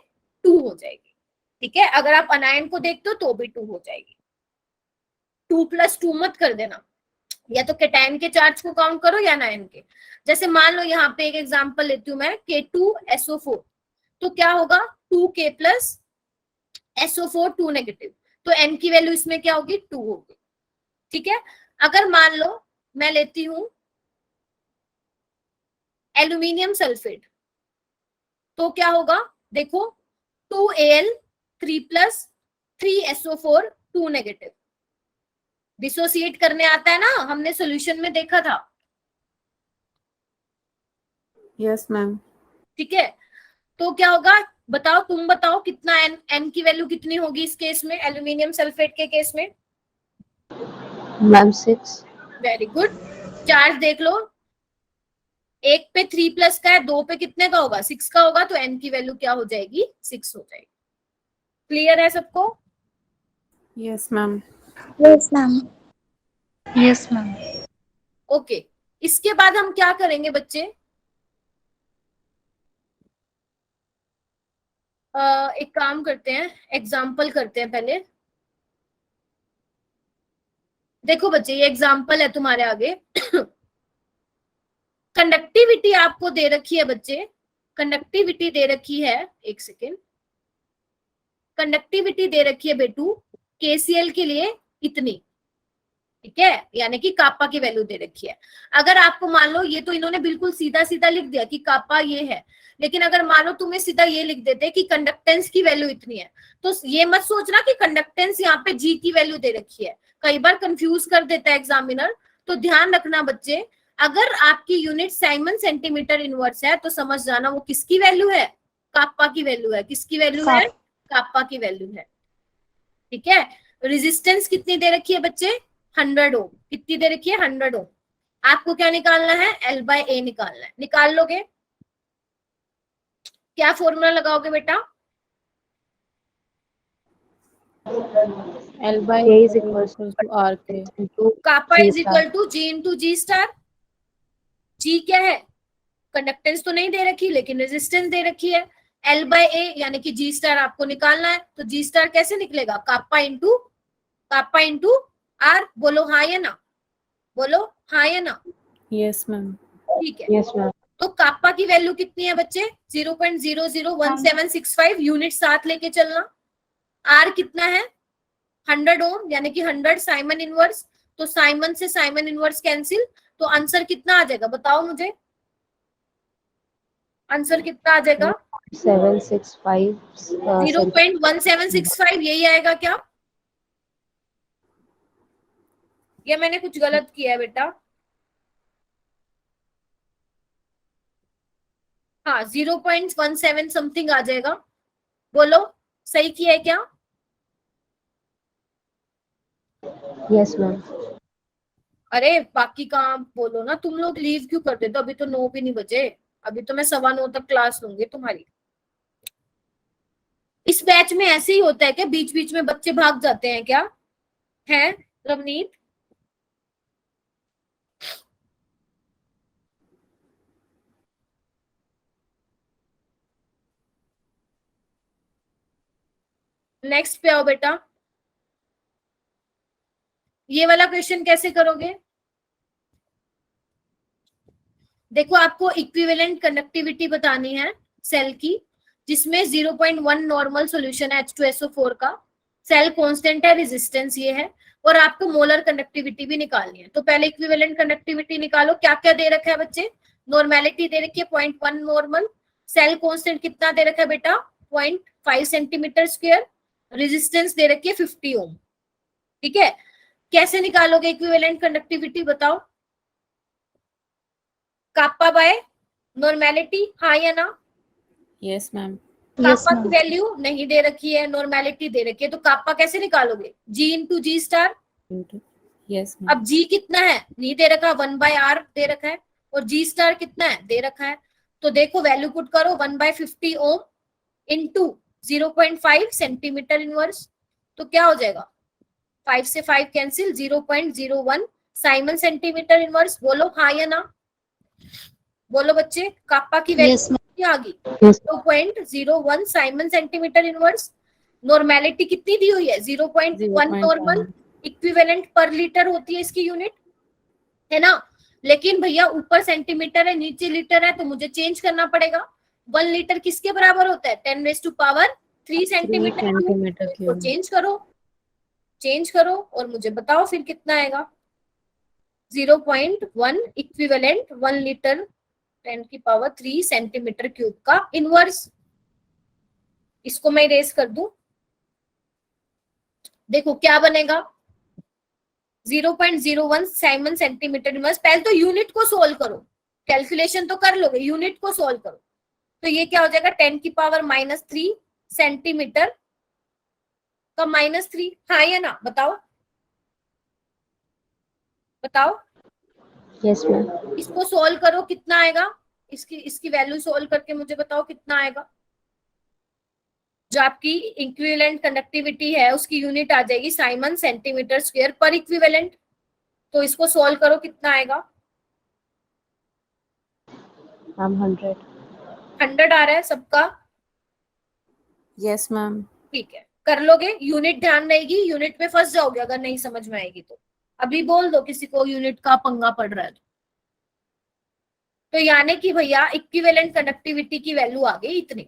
2 हो जाएगी, ठीक है। अगर आप अनायन को देखते हो तो भी 2 हो जाएगी। 2 + 2 मत कर देना, या तो कैटायन के चार्ज को काउंट करो या अनायन के। जैसे मान लो यहाँ पे एक एग्जांपल लेती हूँ मैं, K2SO4, तो क्या होगा? 2K + SO4 2 नेगेटिव, तो N की वैल्यू इसमें क्या होगी? 2 होगी, ठीक है। अगर मान लो मैं लेती हूं एल्यूमिनियम सल्फेट, तो क्या होगा? देखो 2Al 3 + 3SO4 2 नेगेटिव। डिसोसिएट करने आता है ना, हमने सॉल्यूशन में देखा था, Yes, ma'am. ठीक है। तो क्या होगा? बताओ, तुम बताओ कितना एन, एन की वैल्यू कितनी होगी इस केस में, एल्यूमिनियम सल्फेट के केस में? मैम 6। Very good. चार्ज देख लो, एक पे 3 प्लस का है, दो पे कितने का होगा, 6 का होगा, तो एन की वैल्यू क्या हो जाएगी, 6 हो जाएगी। क्लियर है सबको? Yes, ma'am. Yes, ma'am. Yes ma'am. Okay, इसके बाद हम क्या करेंगे बच्चे, एक काम करते हैं, एग्जाम्पल करते हैं पहले। देखो बच्चे, ये एग्जाम्पल है तुम्हारे आगे। कंडक्टिविटी आपको दे रखी है बच्चे, कंडक्टिविटी दे रखी है, एक सेकेंड, कंडक्टिविटी दे रखी है बेटू केसीएल के लिए इतनी, ठीक है, यानी कि कापा की वैल्यू दे रखी है। अगर आपको मान लो, ये तो इन्होंने बिल्कुल सीधा सीधा लिख दिया कि कापा ये है, लेकिन अगर मान लो तुम्हें सीधा ये लिख देते कि कंडक्टेंस की वैल्यू इतनी है, तो ये मत सोचना कि कंडक्टेंस यहाँ पे जी की वैल्यू दे रखी है, कई बार कंफ्यूज कर देता है एग्जामिनर। तो ध्यान रखना बच्चे, अगर आपकी यूनिट साइमन सेंटीमीटर इनवर्स है तो समझ जाना वो किसकी वैल्यू है, कापा की वैल्यू है। किसकी वैल्यू है, कापा की वैल्यू है, ठीक है। रेजिस्टेंस कितनी दे रखी है बच्चे, 100 ओम। कितनी दे रखी है, 100 ओम। आपको क्या निकालना है, एल बाय ए निकालना है, निकाल लोगे? क्या फॉर्मूला लगाओगे बेटा? L by A is A equals equals to R K. to kappa G is star. Equal to G into G star. G क्या है, कंडक्टेंस तो नहीं दे रखी लेकिन रेजिस्टेंस दे रखी है। एल बाय ए यानी कि जी स्टार आपको निकालना है, तो जी स्टार कैसे निकलेगा, कापा इंटू आर। बोलो हाँ या ना, बोलो हाँ या ना। Yes, ma'am. ठीक है, Yes, ma'am. तो कापा की वैल्यू कितनी है बच्चे, 0.001765 यूनिट साथ लेके चलना। आर कितना है, 100 ओम, यानी कि 100 साइमन इनवर्स, तो साइमन से साइमन इनवर्स कैंसिल, तो आंसर कितना आ जाएगा बताओ मुझे, आंसर कितना आ जाएगा, 765 0.1765, यही आएगा क्या, या मैंने कुछ गलत किया है बेटा? हाँ, 0.17 समथिंग आ जाएगा। बोलो सही किया है क्या? Yes, ma'am. अरे बाकी काम बोलो ना, तुम लोग लीव क्यों कर देते हो, अभी तो 9 भी नहीं बजे, अभी तो मैं 9:15 तक क्लास लूंगी तुम्हारी। इस बैच में ऐसे ही होता है क्या, बीच बीच में बच्चे भाग जाते हैं क्या, है रवनीत? नेक्स्ट पे आओ बेटा, ये वाला क्वेश्चन कैसे करोगे? देखो, आपको इक्विवेलेंट कंडक्टिविटी बतानी है सेल की, जिसमें 0.1 नॉर्मल सॉल्यूशन है H2SO4 का, सेल कांस्टेंट है, रेजिस्टेंस ये है, और आपको मोलर कंडक्टिविटी भी निकालनी है। तो पहले इक्विवेलेंट कंडक्टिविटी निकालो। क्या क्या दे रखा है बच्चे, नॉर्मेलिटी दे रखी है 0.1 नॉर्मल, सेल कांस्टेंट कितना दे रखा है बेटा, 0.5 सेंटीमीटर स्क्वायर, रेजिस्टेंस दे रखी है 50 ओम, ठीक है। कैसे निकालोगे इक्विवेलेंट कंडक्टिविटी बताओ, कापा बाय नॉर्मेलिटी, हाँ या ना? Yes, ma'am. कापा की वैल्यू नहीं दे रखी है, नॉर्मेलिटी दे रखी है, तो कापा कैसे निकालोगे, जी into G star. Into. Yes, ma'am. अब जी कितना है, नहीं दे रखा, 1/r दे रखा है, और जी स्टार कितना है, दे रखा है। तो देखो वैल्यू पुट करो, 1/50 ओम इंटू 0.5 सेंटीमीटर इनवर्स, तो क्या हो जाएगा, 5 से 5 कैंसिल, 0.01 साइमन सेंटीमीटर इनवर्स। बोलो हाँ या ना, बोलो बच्चे, कापा की वैल्यू क्या आ गई, 0.01 साइमन सेंटीमीटर इनवर्स। नॉर्मेलिटी कितनी दी हुई है, 0.1 नॉर्मल, इक्विवेलेंट पर लीटर होती है इसकी यूनिट, है ना। लेकिन भैया ऊपर सेंटीमीटर है, नीचे लीटर है, तो मुझे चेंज करना पड़ेगा। 1 लीटर किसके बराबर होता है, 10⁻³ सेंटीमीटर centimeter क्यूब। तो cube. चेंज करो और मुझे बताओ फिर कितना आएगा, 0.1 इक्विवेलेंट 1 लीटर 10⁻³ सेंटीमीटर क्यूब का इनवर्स। इसको मैं इरेज कर दूं, देखो क्या बनेगा, 0.01 साइमन सेंटीमीटर इनवर्स। पहले तो यूनिट को सोल्व करो, कैलकुलेशन तो कर लोगे, यूनिट को सोल्व करो। तो ये क्या हो जाएगा 10⁻³ सेंटीमीटर का -3। हाँ या ना, बताओ बताओ। Yes ma'am. इसको सोल्व करो, कितना आएगा? इसकी वैल्यू सोल्व करके मुझे बताओ कितना आएगा। जो आपकी इक्विवेलेंट कंडक्टिविटी है उसकी यूनिट आ जाएगी साइमन सेंटीमीटर स्क्वायर पर इक्विवेलेंट। तो इसको सोल्व करो, कितना आएगा? मैम 100। 100 आ रहा है सबका? Yes, ma'am. ठीक है, कर लोगे। यूनिट ध्यान रहेगी, यूनिट में फंस जाओगे अगर नहीं समझ में आएगी तो। अभी बोल दो किसी को यूनिट का पंगा पड़ रहा है तो यानी कि भैया इक्विवेलेंट कंडक्टिविटी की वैल्यू आ गई इतनी।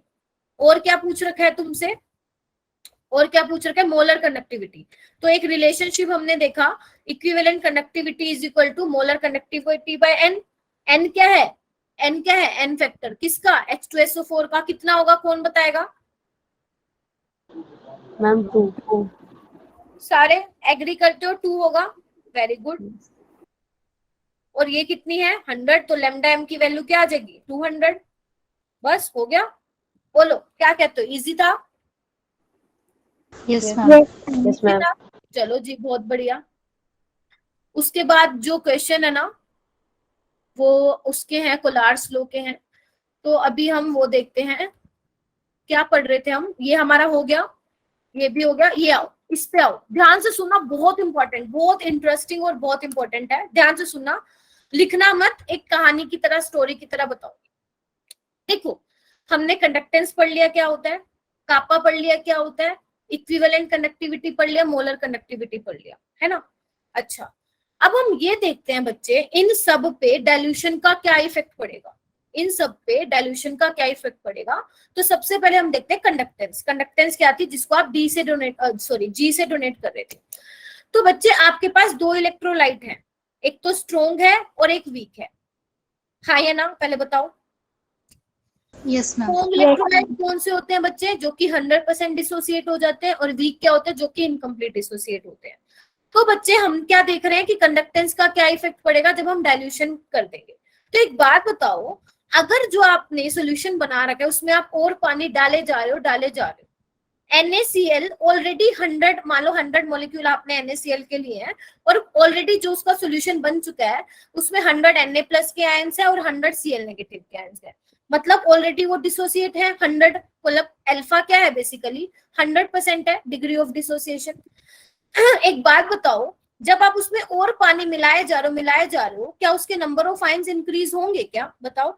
और क्या पूछ रखा है तुमसे? और क्या पूछ रखा है? Molar conductivity. तो एक रिलेशनशिप हमने देखा, equivalent conductivity is equal to molar conductivity by N. N क्या है? एन क्या है? एन फैक्टर किसका? H2SO4 का। कितना होगा कौन बताएगा? मैम 2। सारे एग्री करते हो? 2 होगा। Very good. और ये कितनी है? 100। तो लैम्डा एम की वैल्यू क्या आ जाएगी? 200। बस हो गया। बोलो क्या कहते हो? इजी था? Yes, Yes. ma'am. Yes easy ma'am. था? चलो जी, बहुत बढ़िया। उसके बाद जो क्वेश्चन है ना वो उसके हैं, कोलार्स लॉ के हैं। तो अभी हम वो देखते हैं। क्या पढ़ रहे थे हम? ये हमारा हो गया, ये भी हो गया। ये आओ, इस पे आओ, ध्यान से सुनना, बहुत इंपॉर्टेंट, बहुत इंटरेस्टिंग और बहुत इंपॉर्टेंट है। ध्यान से सुनना, लिखना मत, एक कहानी की तरह, स्टोरी की तरह बताओ। देखो, हमने कंडक्टेंस पढ़ लिया क्या होता है, कापा पढ़ लिया क्या होता है, इक्विवेलेंट कंडक्टिविटी पढ़ लिया, मोलर कंडक्टिविटी पढ़ लिया, है ना। अच्छा, अब हम ये देखते हैं बच्चे, इन सब पे डाइल्यूशन का क्या इफेक्ट पड़ेगा। इन सब पे डाइल्यूशन का क्या इफेक्ट पड़ेगा। तो सबसे पहले हम देखते हैं कंडक्टेंस। कंडक्टेंस क्या थी जिसको आप जी से डोनेट कर रहे थे। तो बच्चे आपके पास दो इलेक्ट्रोलाइट हैं, एक तो स्ट्रॉन्ग है और एक वीक है। हाँ या ना, पहले बताओ। Yes, ma'am. स्ट्रॉन्ग इलेक्ट्रोलाइट कौन से होते हैं बच्चे? जो कि 100% डिसोसिएट हो जाते हैं। और वीक क्या होते हैं? जो कि इनकम्प्लीट डिसोसिएट होते हैं। तो बच्चे हम क्या देख रहे हैं कि कंडक्टेंस का क्या इफेक्ट पड़ेगा जब हम डाइल्यूशन कर देंगे। तो एक बात बताओ, अगर जो आपने सोल्यूशन बना रखा है उसमें आप और पानी डाले जा रहे हो, NaCl ऑलरेडी 100, मान लो 100 मॉलिक्यूल आपने NaCl के लिए हैं और ऑलरेडी जो उसका सोल्यूशन बन चुका है उसमें 100 Na+ के आयंस है और 100 Cl नेगेटिव के आयंस है। मतलब ऑलरेडी वो डिसोसिएट है। 100 मतलब अल्फा क्या है? बेसिकली 100% है डिग्री ऑफ डिसोसिएशन। एक बात बताओ, जब आप उसमें और पानी मिलाए जा रहे हो, क्या उसके नंबर ऑफ आयंस इंक्रीज होंगे क्या? बताओ।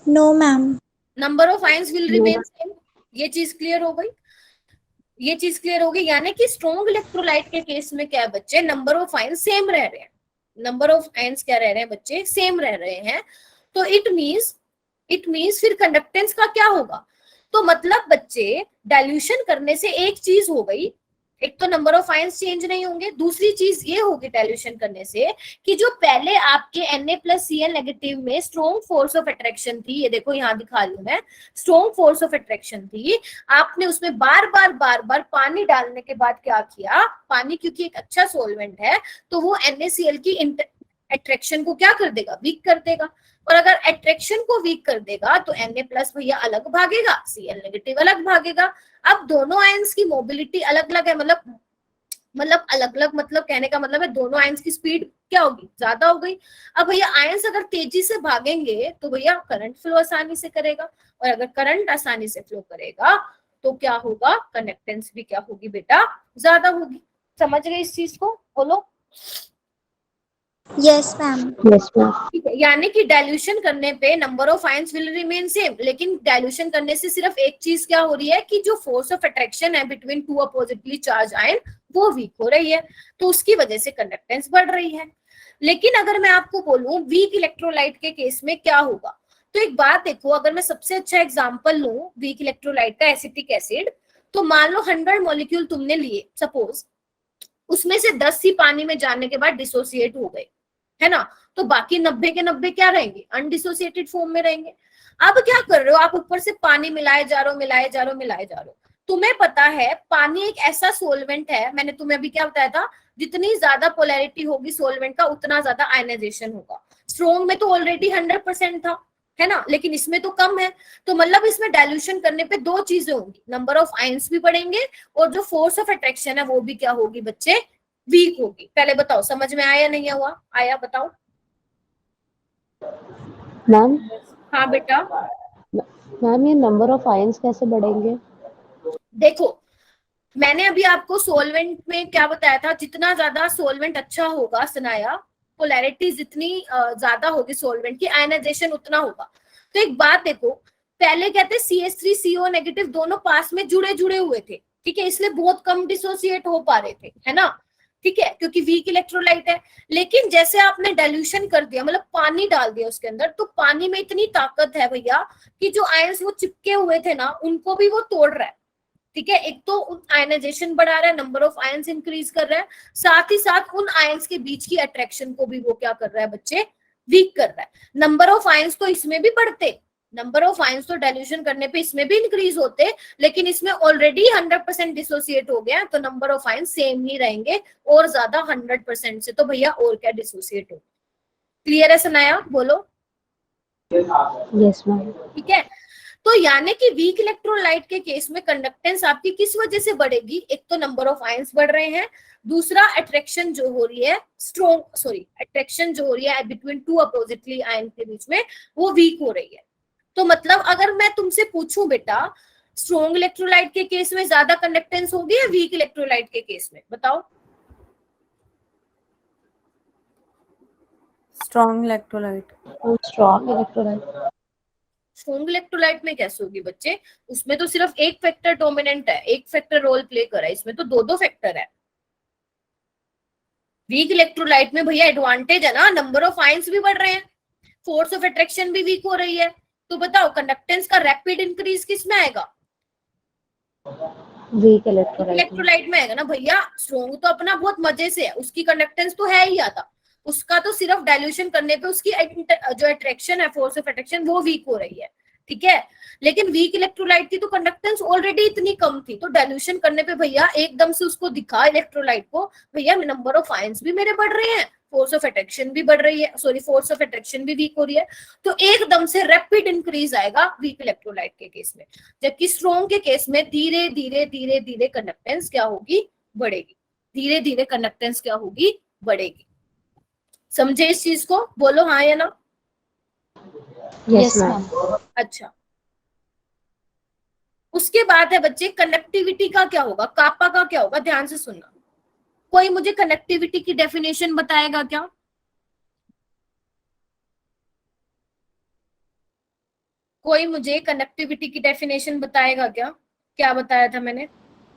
No, ma'am. Number of ions will remain same. ये चीज क्लियर हो गई? ये चीज क्लियर होगी। यानी कि स्ट्रॉन्ग इलेक्ट्रोलाइट के केस में क्या है बच्चे, नंबर ऑफ आयंस सेम रह रहे हैं। नंबर ऑफ आयंस क्या रह रहे हैं बच्चे? सेम रह रहे हैं। तो इट मींस फिर कंडक्टेंस का क्या होगा? तो मतलब बच्चे डाइल्यूशन करने से एक चीज हो गई, एक तो नंबर ऑफ आयंस चेंज नहीं होंगे, दूसरी चीज ये होगी डाइल्यूशन करने से कि जो पहले आपके Na+Cl नेगेटिव में स्ट्रॉन्ग फोर्स ऑफ अट्रैक्शन थी, ये देखो यहाँ दिखा रही हूं मैं, स्ट्रॉन्ग फोर्स ऑफ अट्रैक्शन थी, आपने उसमें बार बार पानी डालने के बाद क्या किया, पानी क्योंकि एक अच्छा सोलवेंट है तो वो NaCl की अट्रैक्शन को क्या कर देगा? वीक कर देगा। और अगर अट्रैक्शन को वीक कर देगा तो Na+ भैया अलग भागेगा, Cl नेगेटिव अलग भागेगा। अब दोनों आयंस की मोबिलिटी अलग अलग है, मतलब अलग अलग, मतलब कहने का मतलब है दोनों आयंस की स्पीड क्या होगी? ज्यादा हो गई। अब भैया आयंस अगर तेजी से भागेंगे तो भैया करंट फ्लो आसानी से करेगा, और अगर करंट आसानी से फ्लो करेगा तो क्या होगा? कंडक्टेंस भी क्या होगी बेटा? ज्यादा होगी। समझ गए इस चीज को? बोलो। Yes, ma'am. Yes ma'am. ठीक है, यानी कि डाइल्यूशन करने पे number of ions will remain same, लेकिन डाइल्यूशन करने से सिर्फ एक चीज क्या हो रही है कि जो फोर्स ऑफ अट्रैक्शन है between two oppositely charge ion वो वीक हो रही है, तो उसकी वजह से कंडक्टेंस बढ़ रही है। लेकिन अगर मैं आपको बोलूं वीक इलेक्ट्रोलाइट के केस में क्या होगा, तो एक बात देखो, अगर मैं सबसे अच्छा एग्जाम्पल लूं वीक इलेक्ट्रोलाइट का, एसिटिक एसिड, तो मान लो 100 मॉलिक्यूल तुमने लिए सपोज, उसमें से 10 ही पानी में जाने के बाद डिसोसिएट हो गए, है ना, तो बाकी 90 के 90 क्या रहेंगे? अनडिसोसिएटेड फॉर्म में रहेंगे। अब क्या कर रहे हो आप? ऊपर से पानी मिलाए जा रहे हो। तुम्हें पता है पानी एक ऐसा सोलवेंट है, मैंने तुम्हें अभी क्या बताया था, जितनी ज्यादा पोलैरिटी होगी सोलवेंट का उतना ज्यादा आयनाइजेशन होगा। स्ट्रॉन्ग में तो ऑलरेडी 100% था, है ना, लेकिन इसमें तो कम है। तो मतलब इसमें डाइल्यूशन करने पे दो चीजें होंगी, नंबर ऑफ आयंस भी बढ़ेंगे और जो फोर्स ऑफ अट्रैक्शन है वो भी क्या होगी बच्चे, वीक होगी। पहले बताओ समझ में आया नहीं हुआ, आया बताओ। मैम हाँ बेटा। मैम ये नंबर ऑफ आयंस कैसे बढ़ेंगे? देखो मैंने अभी आपको सोलवेंट में क्या बताया था, जितना ज्यादा सोलवेंट अच्छा होगा सनाया, पोलैरिटी जितनी ज्यादा होगी सोलवेंट की, आयनाइजेशन उतना होगा। तो एक बात देखो, पहले कहते CH3CO नेगेटिव दोनों पास में जुड़े जुड़े हुए थे, ठीक है, इसलिए बहुत कम डिसोसिएट हो पा रहे थे, है ना, ठीक है, क्योंकि वीक इलेक्ट्रोलाइट है। लेकिन जैसे आपने डाइल्यूशन कर दिया, मतलब पानी डाल दिया उसके अंदर, तो पानी में इतनी ताकत है भैया कि जो आयंस वो चिपके हुए थे ना उनको भी वो तोड़ रहा है, ठीक है। एक तो आयनाइजेशन बढ़ा रहा है, नंबर ऑफ आयंस इंक्रीज कर रहा है, साथ ही साथ उन आयंस के बीच की अट्रैक्शन को भी वो क्या कर रहा है बच्चे, वीक कर रहा है। नंबर ऑफ आयंस तो इसमें भी बढ़ते, नंबर ऑफ आयंस तो डाइल्यूशन करने पे इसमें भी इंक्रीज होते, लेकिन इसमें ऑलरेडी 100% डिसोसिएट हो गया, तो नंबर ऑफ आयंस सेम ही रहेंगे, और ज्यादा 100% से तो भैया और क्या डिसोसिएट हो। क्लियर है सनाया, बोलो। Yes ma'am. ठीक है, तो यानी कि वीक इलेक्ट्रोलाइट के केस में कंडक्टेंस आपकी किस वजह से बढ़ेगी, एक तो नंबर ऑफ आयंस बढ़ रहे हैं, दूसरा अट्रैक्शन जो हो रही है अट्रैक्शन जो हो रही है बिटवीन टू अपोजिटली आयन के बीच में वो वीक हो रही है। तो मतलब अगर मैं तुमसे पूछूं बेटा, स्ट्रॉन्ग इलेक्ट्रोलाइट के केस में ज्यादा कंडक्टेंस होगी या वीक इलेक्ट्रोलाइट के केस में, बताओ। Strong electrolyte. Strong electrolyte. Strong electrolyte में कैसे होगी बच्चे, उसमें तो सिर्फ एक फैक्टर डोमिनेंट है, एक फैक्टर रोल प्ले कर रहा है, इसमें तो दो दो फैक्टर है। वीक इलेक्ट्रोलाइट में भैया एडवांटेज है ना, नंबर ऑफ आयंस भी बढ़ रहे हैं, फोर्स ऑफ अट्रैक्शन भी वीक हो रही है, तो बताओ कंडक्टेंस का रैपिड इंक्रीज किस में आएगा, वीक इलेक्ट्रोलाइट में। इलेक्ट्रोलाइट में आएगा ना भैया। स्ट्रॉन्ग तो अपना बहुत मजे से है, उसकी कंडक्टेंस तो है ही आता, उसका तो सिर्फ डाइल्यूशन करने पे उसकी जो अट्रैक्शन है, फोर्स ऑफ अट्रैक्शन, वो वीक हो रही है, ठीक है। लेकिन वीक इलेक्ट्रोलाइट की तो कंडक्टेंस ऑलरेडी इतनी कम थी, तो डाइल्यूशन करने पे भैया एकदम से उसको दिखा इलेक्ट्रोलाइट को, भैया नंबर ऑफ आयंस भी मेरे बढ़ रहे हैं, फोर्स ऑफ अट्रैक्शन भी बढ़ रही है, सॉरी फोर्स ऑफ अट्रैक्शन भी वीक हो रही है, तो एकदम से रैपिड इंक्रीज आएगा वीक इलेक्ट्रोलाइट के केस में। जबकि स्ट्रॉन्ग के केस में धीरे धीरे धीरे धीरे कंडक्टेंस क्या होगी, बढ़ेगी, धीरे धीरे कंडक्टेंस क्या होगी, बढ़ेगी। समझे इस चीज को, बोलो हाँ या ना। Yes ma'am. अच्छा, उसके बाद है बच्चे कंडक्टिविटी का क्या होगा, कापा का क्या होगा, ध्यान से सुनना। कोई मुझे कंडक्टिविटी की डेफिनेशन बताएगा क्या, कोई मुझे कंडक्टिविटी की डेफिनेशन बताएगा क्या, क्या बताया था मैंने।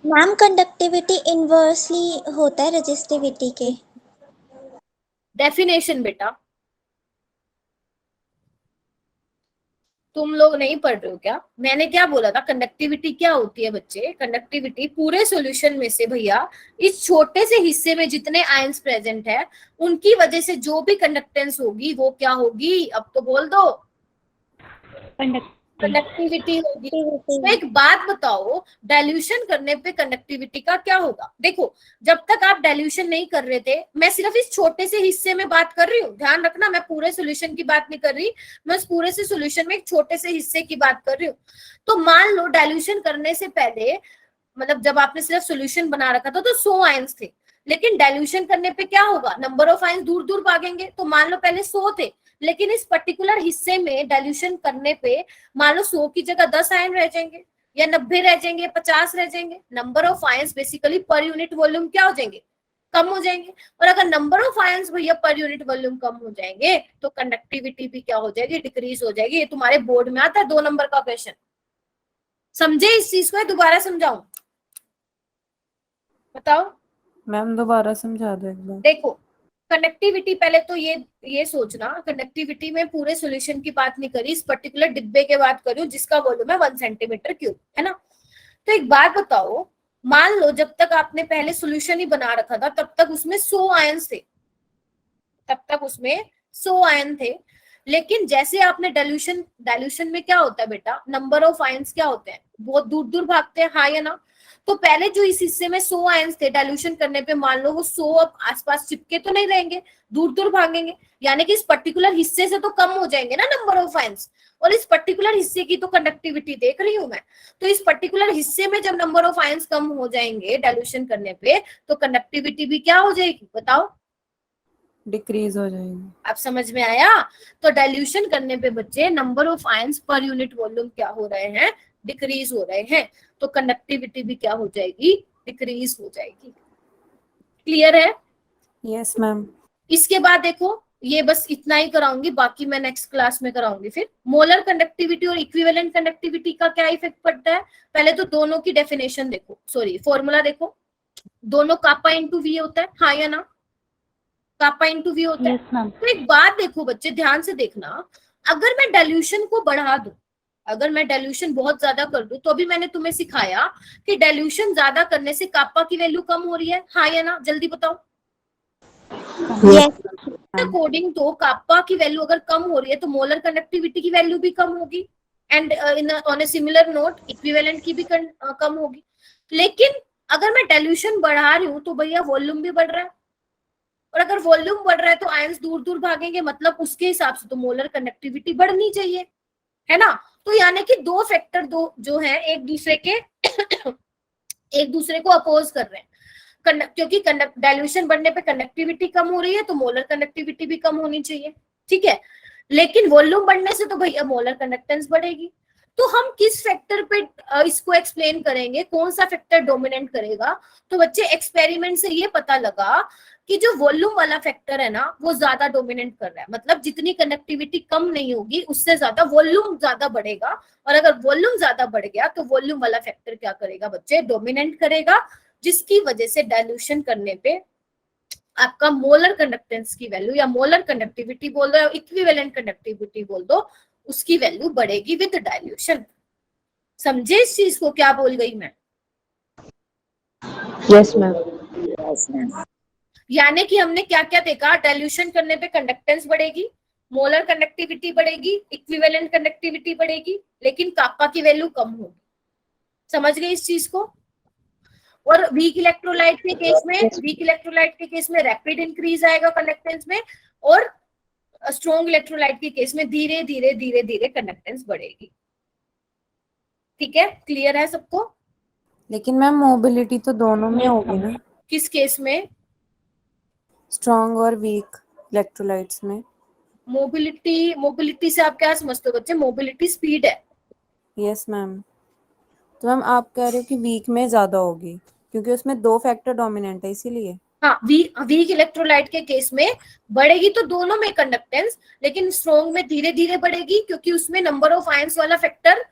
मैम कंडक्टिविटी इनवर्सली होता है रेजिस्टिविटी के। डेफिनेशन बेटा तुम लोग नहीं पढ़ रहे हो क्या, मैंने क्या बोला था, कंडक्टिविटी क्या होती है बच्चे, कंडक्टिविटी पूरे सॉल्यूशन में से भैया इस छोटे से हिस्से में जितने आयंस प्रेजेंट है उनकी वजह से जो भी कंडक्टेंस होगी वो क्या होगी, अब तो बोल दो, कंडक्टिविटी होगी। तो एक बात बताओ, डाइल्यूशन करने पे कंडक्टिविटी का क्या होगा। देखो जब तक आप डाइल्यूशन नहीं कर रहे थे, मैं सिर्फ इस छोटे से हिस्से में बात कर रही हूँ, ध्यान रखना, मैं पूरे सॉल्यूशन की बात नहीं कर रही, मैं इस पूरे से सॉल्यूशन में एक छोटे से हिस्से की बात कर रही हूँ। तो मान लो डाइल्यूशन करने से पहले, मतलब जब आपने सिर्फ सॉल्यूशन बना रखा था तो 100 आयंस थे, लेकिन डाइल्यूशन करने पे क्या होगा, नंबर ऑफ आयंस दूर दूर भागेंगे। तो मान लो पहले 100 थे, लेकिन इस पर्टिकुलर हिस्से में डाइल्यूशन करने पे मान लो 100 की जगह 10 आयन रह जाएंगे, या 90 रह जाएंगे, 50 रह जाएंगे। Number of ions basically per unit volume क्या हो जाएंगे, कम हो जाएंगे। और अगर नंबर ऑफ आयंस भैया पर यूनिट वॉल्यूम कम हो जाएंगे तो कंडक्टिविटी भी क्या हो जाएगी, डिक्रीज हो जाएगी। ये तुम्हारे बोर्ड में आता है 2 नंबर का क्वेश्चन, समझे इस चीज को, दोबारा समझाऊं, बताओ। मैम दोबारा समझा दो एक बार। देखो कंडक्टिविटी, पहले तो ये सोचना, कंडक्टिविटी में पूरे सॉल्यूशन की बात नहीं करी, इस पर्टिकुलर डिब्बे की बात करी हूं जिसका वॉल्यूम है 1 सेंटीमीटर क्यूब, है ना। तो एक बात बताओ, मान लो जब तक आपने पहले सॉल्यूशन ही बना रखा था तब तक उसमें 100 आयन थे, तब तक उसमें 100 आयन थे, लेकिन जैसे आपने डाइल्यूशन में क्या होता है बेटा, नंबर ऑफ आयंस क्या होते हैं, बहुत दूर दूर भागते हैं, हाँ या ना। तो पहले जो इस हिस्से में 100 आयंस थे, डाइल्यूशन करने पे मान लो वो 100 अब आसपास चिपके तो नहीं रहेंगे, दूर दूर भागेंगे, यानी कि इस पर्टिकुलर हिस्से से तो कम हो जाएंगे ना नंबर ऑफ आयंस। और इस पर्टिकुलर हिस्से की तो कंडक्टिविटी देख रही हूं मैं, तो इस पर्टिकुलर हिस्से में जब नंबर ऑफ आयंस कम हो जाएंगे डाइल्यूशन करने पे, तो कंडक्टिविटी भी क्या हो जाएगी, बताओ। डिक्रीज हो जाएगी। आप समझ में आया। तो डाइल्यूशन करने पे बच्चे number of ions per unit volume क्या हो रहे हैं, डिक्रीज हो रहे हैं। तो कंडक्टिविटी भी क्या हो जाएगी, डिक्रीज हो जाएगी। क्लियर है। Yes ma'am. इसके बाद देखो, ये बस इतना ही कराऊंगी, बाकी मैं नेक्स्ट क्लास में कराऊंगी। फिर मोलर कंडक्टिविटी और इक्विवेलेंट कंडक्टिविटी का क्या इफेक्ट पड़ता है, पहले तो दोनों की डेफिनेशन देखो, सॉरी फॉर्मूला देखो। दोनों कापा इंटू वी होता है, हाँ या ना, कापा इंटू वी होता है। Yes, ma'am. तो एक बात देखो बच्चे, ध्यान से देखना, अगर मैं डाइल्यूशन को बढ़ा दूं, अगर मैं डाइल्यूशन बहुत ज्यादा कर दूं, तो अभी मैंने तुम्हें सिखाया कि डाइल्यूशन ज्यादा करने से कापा की वैल्यू कम हो रही है, हाँ या ना, जल्दी बताओ। Yes. अकॉर्डिंग तो कापा की वैल्यू अगर कम हो रही है तो मोलर कंडक्टिविटी की वैल्यू भी कम होगी, and in on a similar note equivalent की भी कम होगी। लेकिन अगर मैं डाइल्यूशन बढ़ा रही हूँ तो भैया वॉल्यूम भी बढ़ रहा है, और अगर वॉल्यूम बढ़ रहा है तो आयंस दूर दूर भागेंगे, मतलब उसके हिसाब से तो मोलर कंडक्टिविटी बढ़नी चाहिए, है ना। तो यानी कि दो फैक्टर, दो जो है एक दूसरे के एक दूसरे को अपोज कर रहे हैं। क्योंकि डाइल्यूशन बढ़ने पे कंडक्टिविटी कम हो रही है तो मोलर कंडक्टिविटी भी कम होनी चाहिए, ठीक है। लेकिन वॉल्यूम बढ़ने से तो भैया मोलर कंडक्टेंस बढ़ेगी। तो हम किस फैक्टर पे इसको एक्सप्लेन करेंगे, कौन सा फैक्टर डोमिनेट करेगा। तो बच्चे एक्सपेरिमेंट से ये पता लगा कि जो वॉल्यूम वाला फैक्टर है ना वो ज्यादा डोमिनेट कर रहा है, मतलब जितनी कंडक्टिविटी कम नहीं होगी उससे ज्यादा वॉल्यूम ज्यादा बढ़ेगा, और अगर वॉल्यूम ज्यादा बढ़ गया तो वॉल्यूम वाला फैक्टर क्या करेगा बच्चे, डोमिनेट करेगा, जिसकी वजह से डाइल्यूशन करने पे आपका मोलर कंडक्टेंस की वैल्यू, या मोलर कंडक्टिविटी बोल दो या इक्विवेलेंट कंडक्टिविटी बोल दो, उसकी वैल्यू बढ़ेगी विद डाइल्यूशन। समझे इस चीज को, क्या बोल गई मैं। Yes ma'am. यानी कि हमने क्या क्या देखा, डाइल्यूशन करने पे कंडक्टेंस बढ़ेगी, मोलर कंडक्टिविटी बढ़ेगी, इक्विवेलेंट कंडक्टिविटी बढ़ेगी, लेकिन कापा की वैल्यू कम होगी। समझ गए इस चीज को। और वीक इलेक्ट्रोलाइट के केस में रैपिड इंक्रीज आएगा कंडक्टेंस में, और स्ट्रॉन्ग इलेक्ट्रोलाइट के केस में धीरे धीरे धीरे धीरे कंडक्टेंस बढ़ेगी। ठीक है, क्लियर है सबको। लेकिन मैम मोबिलिटी तो दोनों में होगी ना, किस केस में, स्ट्रॉन्ग और वीक इलेक्ट्रोलाइट्स में। मोबिलिटी से आप क्या समझते हो बच्चे, मोबिलिटी स्पीड है। Yes ma'am. तो मैम आप कह रहे हो कि वीक में ज्यादा होगी क्योंकि उसमें दो फैक्टर डोमिनेंट है इसीलिए। हाँ, वीक इलेक्ट्रोलाइट के केस में बढ़ेगी तो दोनों में कंडक्टेंस, लेकिन स्ट्रॉन्ग में धीरे धीरे बढ़ेगी, क्योंकि उसमें नंबर ऑफ आयंस वाला फैक्टर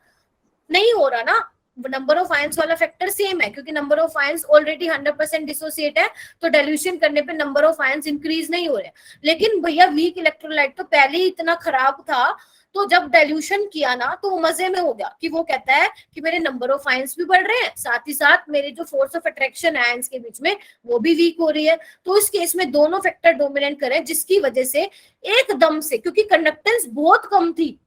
नहीं हो रहा ना, नंबर ऑफ आयंस वाला फैक्टर सेम है, क्योंकि number of ions already 100% dissociate है, तो डाइल्यूशन करने पे नंबर ऑफ आयंस इंक्रीज नहीं हो रहे। लेकिन भैया वीक इलेक्ट्रोलाइट तो पहले ही इतना खराब था, तो जब डाइल्यूशन किया ना तो वो मजे में हो गया, कि वो कहता है कि मेरे नंबर ऑफ आयंस भी बढ़ रहे हैं, साथ ही साथ मेरे जो फोर्स ऑफ अट्रैक्शन है आयंस के बीच में वो भी वीक हो रही है। तो इस केस में दोनों फैक्टर डोमिनेट करें, जिसकी वजह से एकदम से, क्योंकि कंडक्टेंस बहुत कम थी,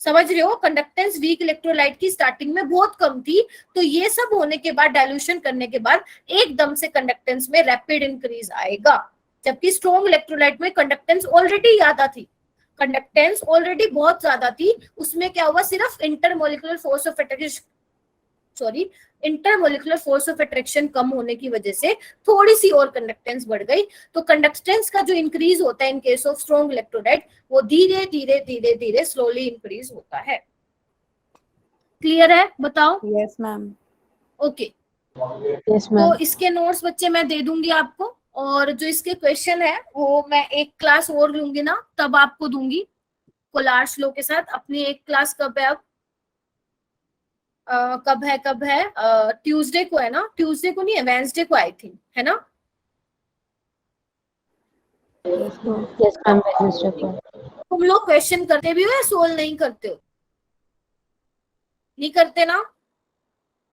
समझ रहे हो, कंडक्टेंस वीक इलेक्ट्रोलाइट की स्टार्टिंग में बहुत कम थी, तो ये सब होने के बाद डाइल्यूशन करने के बाद एकदम से कंडक्टेंस में रैपिड इंक्रीज आएगा। जबकि स्ट्रॉन्ग इलेक्ट्रोलाइट में कंडक्टेंस ऑलरेडी ज्यादा थी, कंडक्टेंस ऑलरेडी बहुत ज्यादा थी, उसमें क्या हुआ, सिर्फ इंटरमोलिकुलर फोर्स ऑफ अट्रैक्शन कम होने की वजह से थोड़ी सी और कंडक्टेंस बढ़ गई। तो कंडक्टेंस का जो इंक्रीज होता है in case of strong electrolyte, वो धीरे धीरे धीरे धीरे स्लोली इंक्रीज होता है। क्लियर है, बताओ। Yes ma'am. Okay, yes ma'am. तो इसके नोट्स बच्चे मैं दे दूंगी आपको, और जो इसके क्वेश्चन है वो मैं एक क्लास और लूंगी ना तब आपको दूंगी, कोलार्स लो के साथ। अपनी एक क्लास कब है, अब कब है ट्यूसडे को है ना, ट्यूसडे को नहीं है, वेडनेसडे को आई थिंक, है ना। यस मैम, वेडनेसडे को। तुम लोग क्वेश्चन करते भी हो या सोल्व नहीं करते हो, नहीं करते ना।